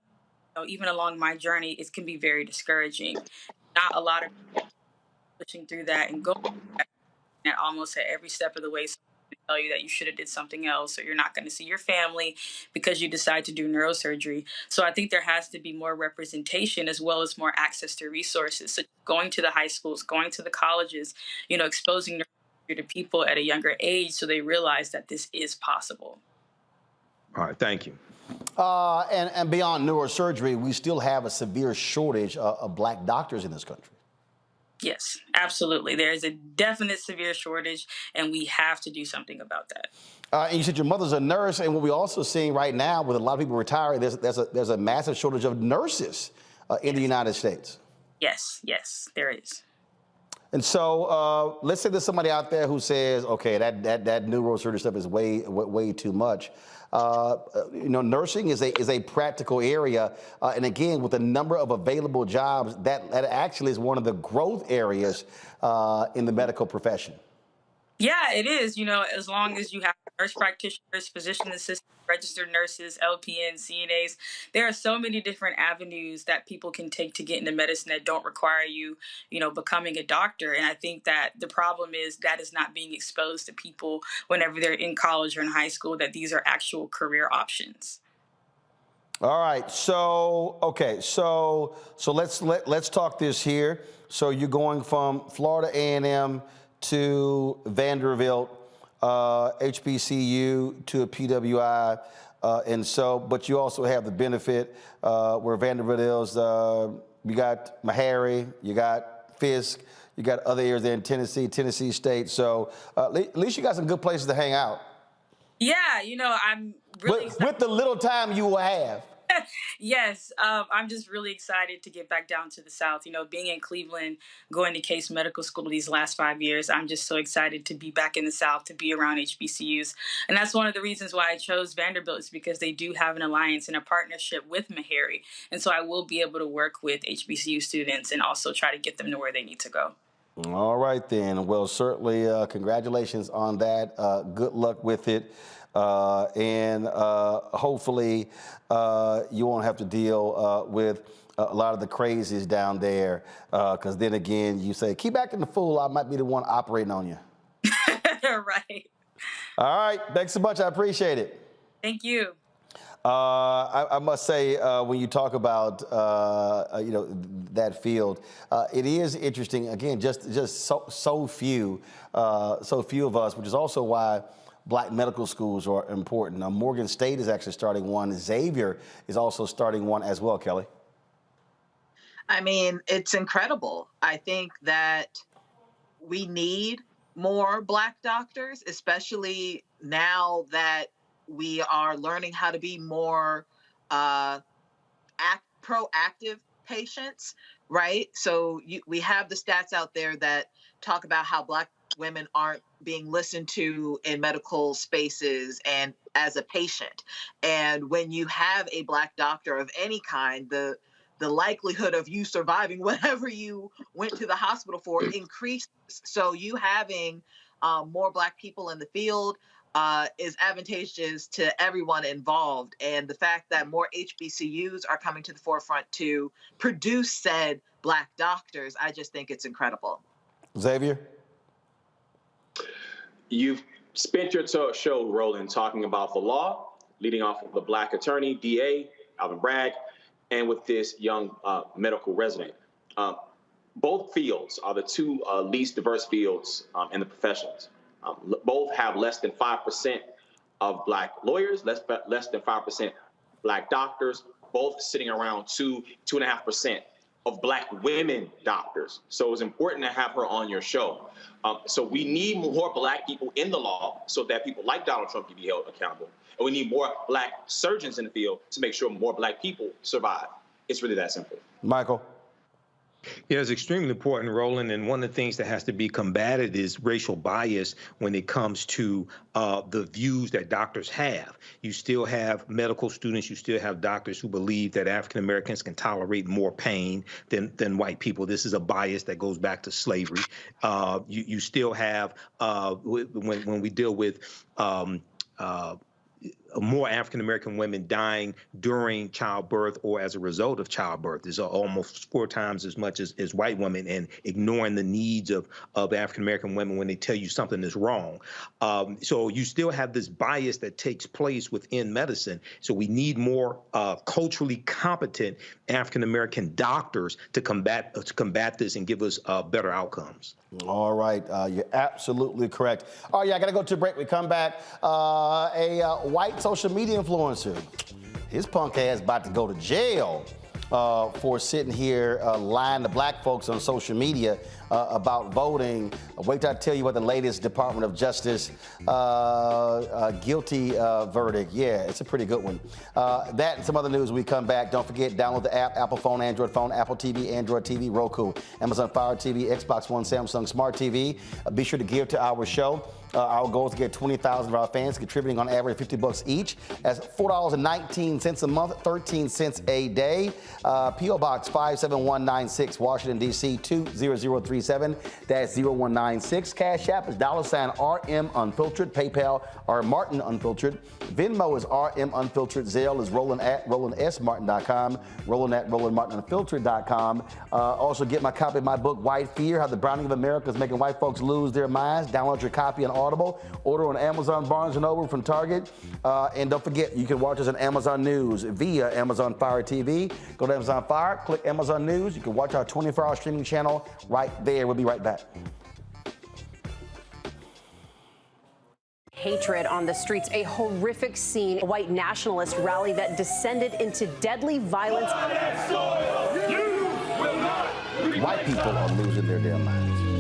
even along my journey, it can be very discouraging. Not a lot of people pushing through that and going at almost at every step of the way. Tell you that you should have did something else, or you're not going to see your family because you decide to do neurosurgery. So I think there has to be more representation as well as more access to resources. So going to the high schools, going to the colleges, exposing neurosurgery to people at a younger age so they realize that this is possible. All right, thank you. And beyond neurosurgery, we still have a severe shortage of Black doctors in this country. Yes, absolutely. There is a definite severe shortage, and we have to do something about that. And you said your mother's a nurse, and what we're also seeing right now, with a lot of people retiring, there's a massive shortage of nurses in the United States. Yes, there is. And so let's say there's somebody out there who says, okay, that neurosurgery stuff is way too much. Nursing is a practical area, and again, with the number of available jobs, that actually is one of the growth areas in the medical profession. Yeah, it is. As long as you have nurse practitioners, physician assistants, registered nurses, LPNs, CNAs, there are so many different avenues that people can take to get into medicine that don't require you, becoming a doctor. And I think that the problem is that is not being exposed to people whenever they're in college or in high school, that these are actual career options. All right. So let's talk this here. So you're going from Florida A&M to Vanderbilt, HBCU to a PWI, but you also have the benefit where Vanderbilt is. You got Meharry, you got Fisk, You got other areas there in Tennessee State. So at least you got some good places to hang out. Yeah, I'm really excited. With the little time you will have. Yes, I'm just really excited to get back down to the South. Being in Cleveland, going to Case Medical School these last 5 years, I'm just so excited to be back in the South, to be around HBCUs. And that's one of the reasons why I chose Vanderbilt, is because they do have an alliance and a partnership with Meharry. And so I will be able to work with HBCU students and also try to get them to where they need to go. All right, then. Well, certainly congratulations on that. Good luck with it. And hopefully you won't have to deal with a lot of the crazies down there, because then again, you say, keep acting the fool, I might be the one operating on you. Right. All right. Thanks so much. I appreciate it. Thank you. I must say, when you talk about, that field, it is interesting. Again, just so few of us, which is also why Black medical schools are important. Now, Morgan State is actually starting one. Xavier is also starting one as well, Kelly. I mean, it's incredible. I think that we need more Black doctors, especially now that we are learning how to be more proactive patients, right? So we have the stats out there that talk about how Black women aren't being listened to in medical spaces and as a patient. And when you have a Black doctor of any kind, the likelihood of you surviving whatever you went to the hospital for increases. So you having more Black people in the field is advantageous to everyone involved. And the fact that more HBCUs are coming to the forefront to produce said Black doctors, I just think it's incredible. Xavier? You've spent your show, Roland, talking about the law, leading off with the Black attorney, DA, Alvin Bragg, and with this young medical resident. Both fields are the two least diverse fields in the professions. Both have less than 5% of Black lawyers, less than 5% Black doctors, both sitting around 2.5% of Black women doctors. So it's important to have her on your show. So we need more Black people in the law so that people like Donald Trump can be held accountable. And we need more Black surgeons in the field to make sure more Black people survive. It's really that simple. Michael? Yeah, it's extremely important, Roland, and one of the things that has to be combated is racial bias when it comes to the views that doctors have. You still have medical students, you still have doctors who believe that African Americans can tolerate more pain than white people. This is a bias that goes back to slavery. You still have, when we deal with more African-American women dying during childbirth or as a result of childbirth. There's almost 4 times as much as white women, and ignoring the needs of African-American women when they tell you something is wrong. So you still have this bias that takes place within medicine. So we need more culturally competent African-American doctors to combat this and give us better outcomes. All right. You're absolutely correct. All right, I got to go to a break. We come back. A white social media influencer, his punk ass about to go to jail for sitting here lying to Black folks on social media about voting. Wait till I tell you about the latest Department of Justice guilty verdict. Yeah, it's a pretty good one. That and some other news when we come back. Don't forget, download the app, Apple phone, Android phone, Apple TV, Android TV, Roku, Amazon Fire TV, Xbox One, Samsung Smart TV. Be sure to give to our show. Our goal is to get 20,000 of our fans contributing on average $50 each. That's $4.19 a month, 13 cents a day. P.O. Box 57196, Washington, D.C. 20037. That's 0196. Cash App is $RM Unfiltered. PayPal are Martin Unfiltered. Venmo is RM Unfiltered. Zelle is Roland at RolandSMartin.com. Roland at RolandMartinUnfiltered.com. Also get my copy of my book, White Fear, How the Browning of America is Making White Folks Lose Their Minds. Download your copy on Audible. Order on Amazon, Barnes & Noble, from Target. And don't forget, you can watch us on Amazon News via Amazon Fire TV. Go to Amazon Fire, click Amazon News. You can watch our 24-hour streaming channel right there. We'll be right back. Hatred on the streets, a horrific scene, a white nationalist rally that descended into deadly violence. You will not White people are losing their damn minds.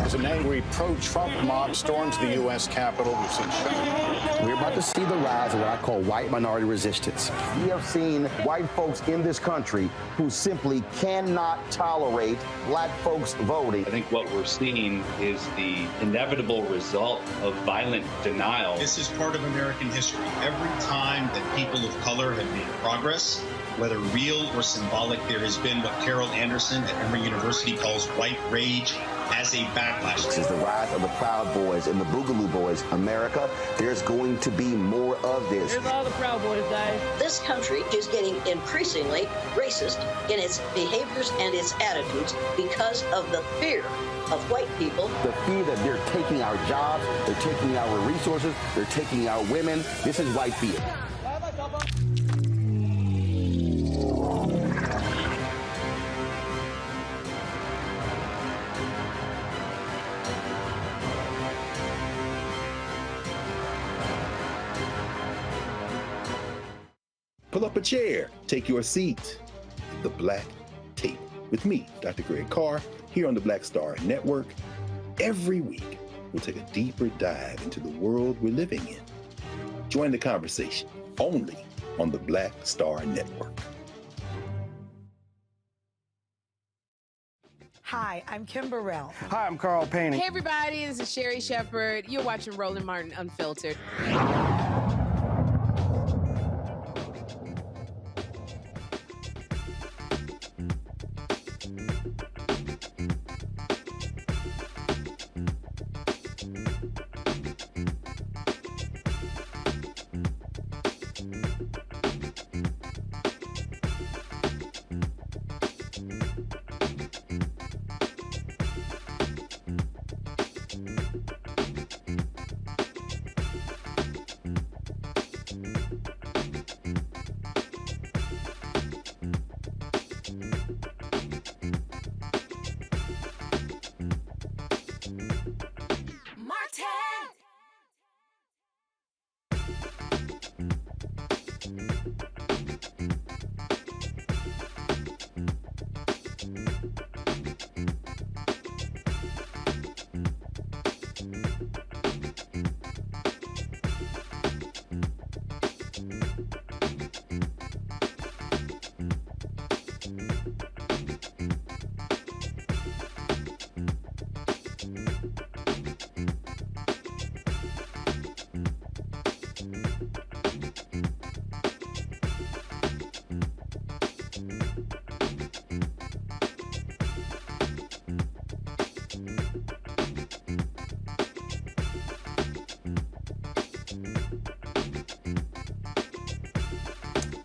As an angry pro-Trump mob storms the U.S. Capitol, we've seen shooting. We're about to see the rise of what I call white minority resistance. We have seen white folks in this country who simply cannot tolerate black folks voting. I think what we're seeing is the inevitable result of violent denial. This is part of American history. Every time that people of color have made progress, whether real or symbolic, there has been what Carol Anderson at Emory University calls white rage as a backlash. This is the rise of the Proud Boys and the Boogaloo Boys. America, there's going to be more of this. Here's all the Proud Boys, guys. This country is getting increasingly racist in its behaviors and its attitudes because of the fear of white people. The fear that they're taking our jobs, they're taking our resources, they're taking our women. This is white fear. Pull up a chair, take your seat. The Black Tape with me, Dr. Greg Carr, here on the Black Star Network. Every week, we'll take a deeper dive into the world we're living in. Join the conversation only on the Black Star Network. Hi, I'm Kim Burrell. Hi, I'm Carl Payne. Hey, everybody, this is Sherry Shepherd. You're watching Roland Martin Unfiltered.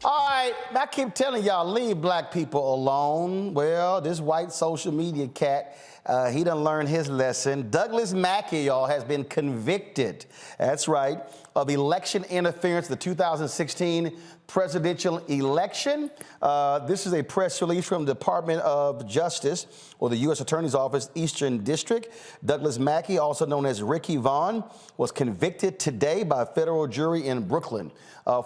All right, I keep telling y'all, leave black people alone. Well, this white social media cat, he done learned his lesson. Douglas Mackey, y'all, has been convicted, that's right, of election interference in the 2016 presidential election. This is a press release from the Department of Justice, or the U.S. Attorney's Office, Eastern District. Douglas Mackey, also known as Ricky Vaughn, was convicted today by a federal jury in Brooklyn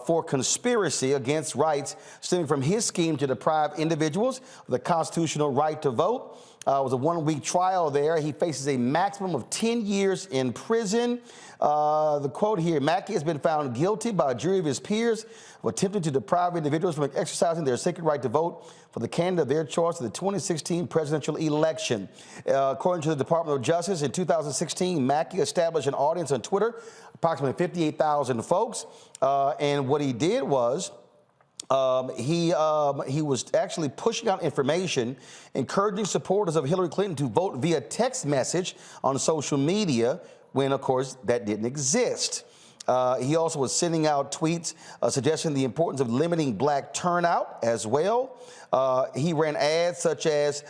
for conspiracy against rights stemming from his scheme to deprive individuals of the constitutional right to vote. It was a one-week trial there. He faces a maximum of 10 years in prison. The quote here, Mackey has been found guilty by a jury of his peers of attempting to deprive individuals from exercising their sacred right to vote for the candidate of their choice in the 2016 presidential election. According to the Department of Justice, in 2016, Mackey established an audience on Twitter, approximately 58,000 folks, and what he did was he was actually pushing out information, encouraging supporters of Hillary Clinton to vote via text message on social media, when, of course, that didn't exist. He also was sending out tweets suggesting the importance of limiting black turnout as well. He ran ads such as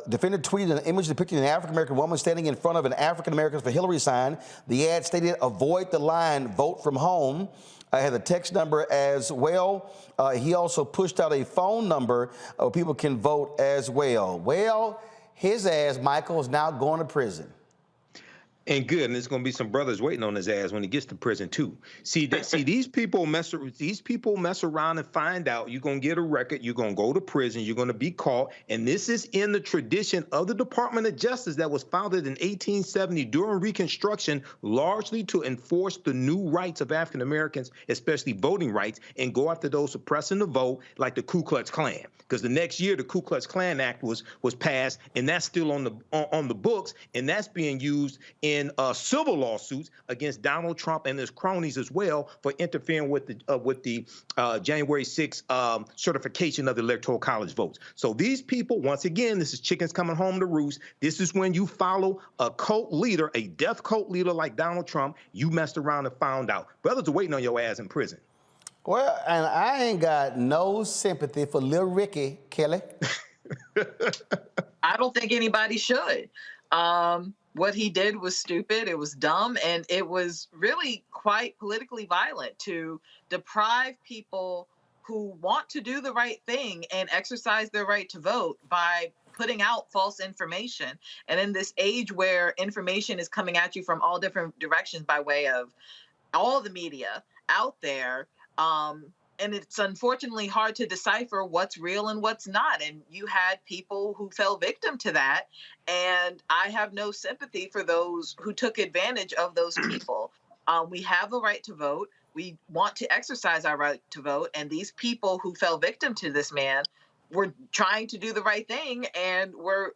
defendant tweeted an image depicting an African-American woman standing in front of an African-Americans for Hillary sign. The ad stated, "Avoid the line, vote from home." I had a text number as well. He also pushed out a phone number where people can vote as well. Well, his ass, Michael, is now going to prison. And good, and there's going to be some brothers waiting on his ass when he gets to prison too. See, these people mess around and find out. You're going to get a record. You're going to go to prison. You're going to be caught. And this is in the tradition of the Department of Justice that was founded in 1870 during Reconstruction, largely to enforce the new rights of African Americans, especially voting rights, and go after those suppressing the vote, like the Ku Klux Klan. Because the next year, the Ku Klux Klan Act was passed, and that's still on the books, and that's being used in civil lawsuits against Donald Trump and his cronies as well for interfering with the January 6th certification of the Electoral College votes. So these people, once again, this is chickens coming home to roost. This is when you follow a cult leader, a death cult leader like Donald Trump. You messed around and found out. Brothers are waiting on your ass in prison. Well, and I ain't got no sympathy for Lil Ricky, Kelly. I don't think anybody should. What he did was stupid, it was dumb, and it was really quite politically violent to deprive people who want to do the right thing and exercise their right to vote by putting out false information. And in this age where information is coming at you from all different directions by way of all the media out there, and it's unfortunately hard to decipher what's real and what's not. And you had people who fell victim to that. And I have no sympathy for those who took advantage of those people. We have a right to vote. We want to exercise our right to vote. And these people who fell victim to this man were trying to do the right thing and were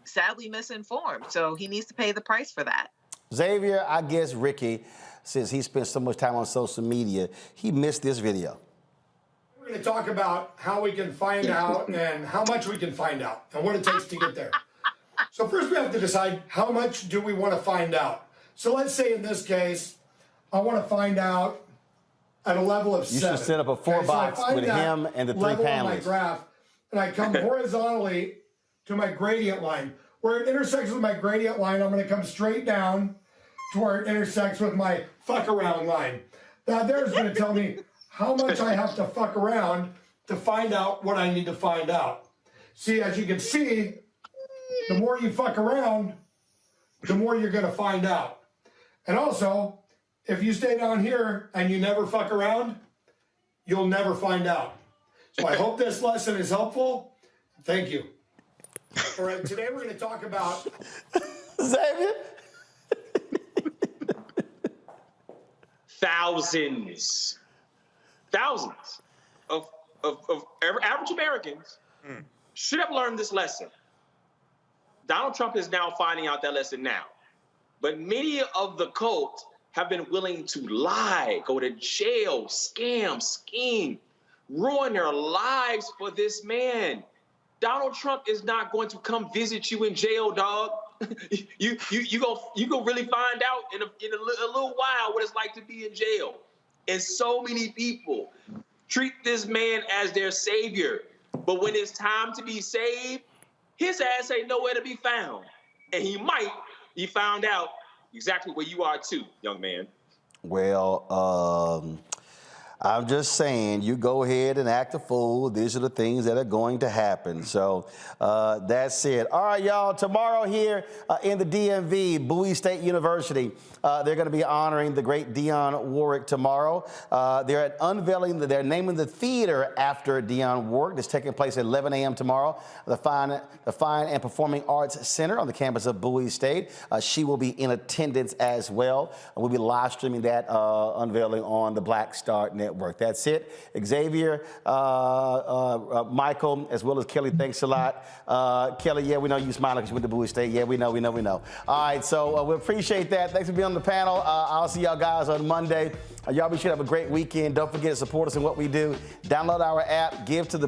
sadly misinformed. So he needs to pay the price for that. Xavier, I guess Ricky, since he spent so much time on social media, he missed this video. We're going to talk about how we can find out and how much we can find out and what it takes to get there. So first we have to decide how much do we want to find out. So let's say in this case, I want to find out at a level of 7. You should set up a 4-box with him and the 3 level panelists. On my graph, and I come horizontally to my gradient line. Where it intersects with my gradient line, I'm going to come straight down to where it intersects with my fuck around line. Now there's going to tell me how much I have to fuck around to find out what I need to find out. See, as you can see, the more you fuck around, the more you're going to find out. And also, if you stay down here and you never fuck around, you'll never find out. So I hope this lesson is helpful. Thank you. All right, today we're going to talk about... Xavier? Thousands of average Americans should have learned this lesson. Donald Trump is now finding out that lesson now. But many of the cult have been willing to lie, go to jail, scam, scheme, ruin their lives for this man. Donald Trump is not going to come visit you in jail, dog. You go really find out in a little while what it's like to be in jail. And so many people treat this man as their savior. But when it's time to be saved, his ass ain't nowhere to be found. And he might be found out exactly where you are too, young man. Well, I'm just saying, you go ahead and act a fool. These are the things that are going to happen. So that's it. All right, y'all. Tomorrow here in the DMV, Bowie State University, they're going to be honoring the great Dionne Warwick tomorrow. They're unveiling, they're naming the theater after Dionne Warwick. It's taking place at 11 a.m. tomorrow. The Fine and Performing Arts Center on the campus of Bowie State. She will be in attendance as well. We'll be live streaming that unveiling on the Black Star Network. That's it. Xavier, Michael, as well as Kelly, thanks a lot. Kelly, yeah, we know you smiling because you went to Bowie State. Yeah, we know. All right, so we appreciate that. Thanks for being on the panel. I'll see y'all guys on Monday. Y'all be sure to have a great weekend. Don't forget to support us in what we do. Download our app. Give to the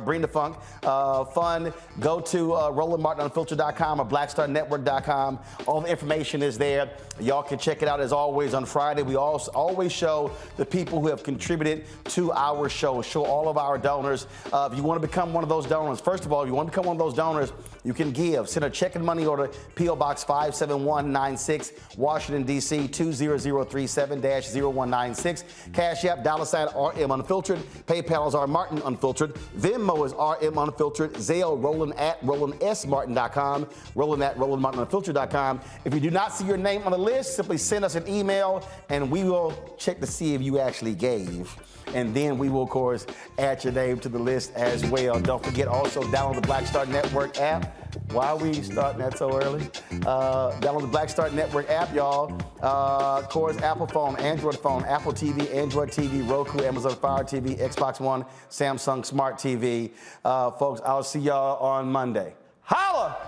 Bring the Funk Fund. Go to RolandMartinUnfiltered.com or BlackStarNetwork.com. All the information is there. Y'all can check it out as always on Friday. We always show the people people who have contributed to our show all of our donors. If you want to become one of those donors, first of all, if you want to become one of those donors, you can give. Send a check and money order, P.O. Box 57196, Washington, D.C. 20037-0196. Cash App, $RM Unfiltered. PayPal is R Martin Unfiltered. Venmo is RM Unfiltered. Zelle, Roland at RolandSMartin.com. Roland at RolandMartinUnfiltered.com. If you do not see your name on the list, simply send us an email and we will check to see if you actually gave. And then we will, of course, add your name to the list as well. Don't forget also download the Black Star Network app. Why are we starting that so early? Download the Black Star Network app, y'all. Of course, Apple phone, Android phone, Apple TV, Android TV, Roku, Amazon Fire TV, Xbox One, Samsung Smart TV. Folks, I'll see y'all on Monday. Holla!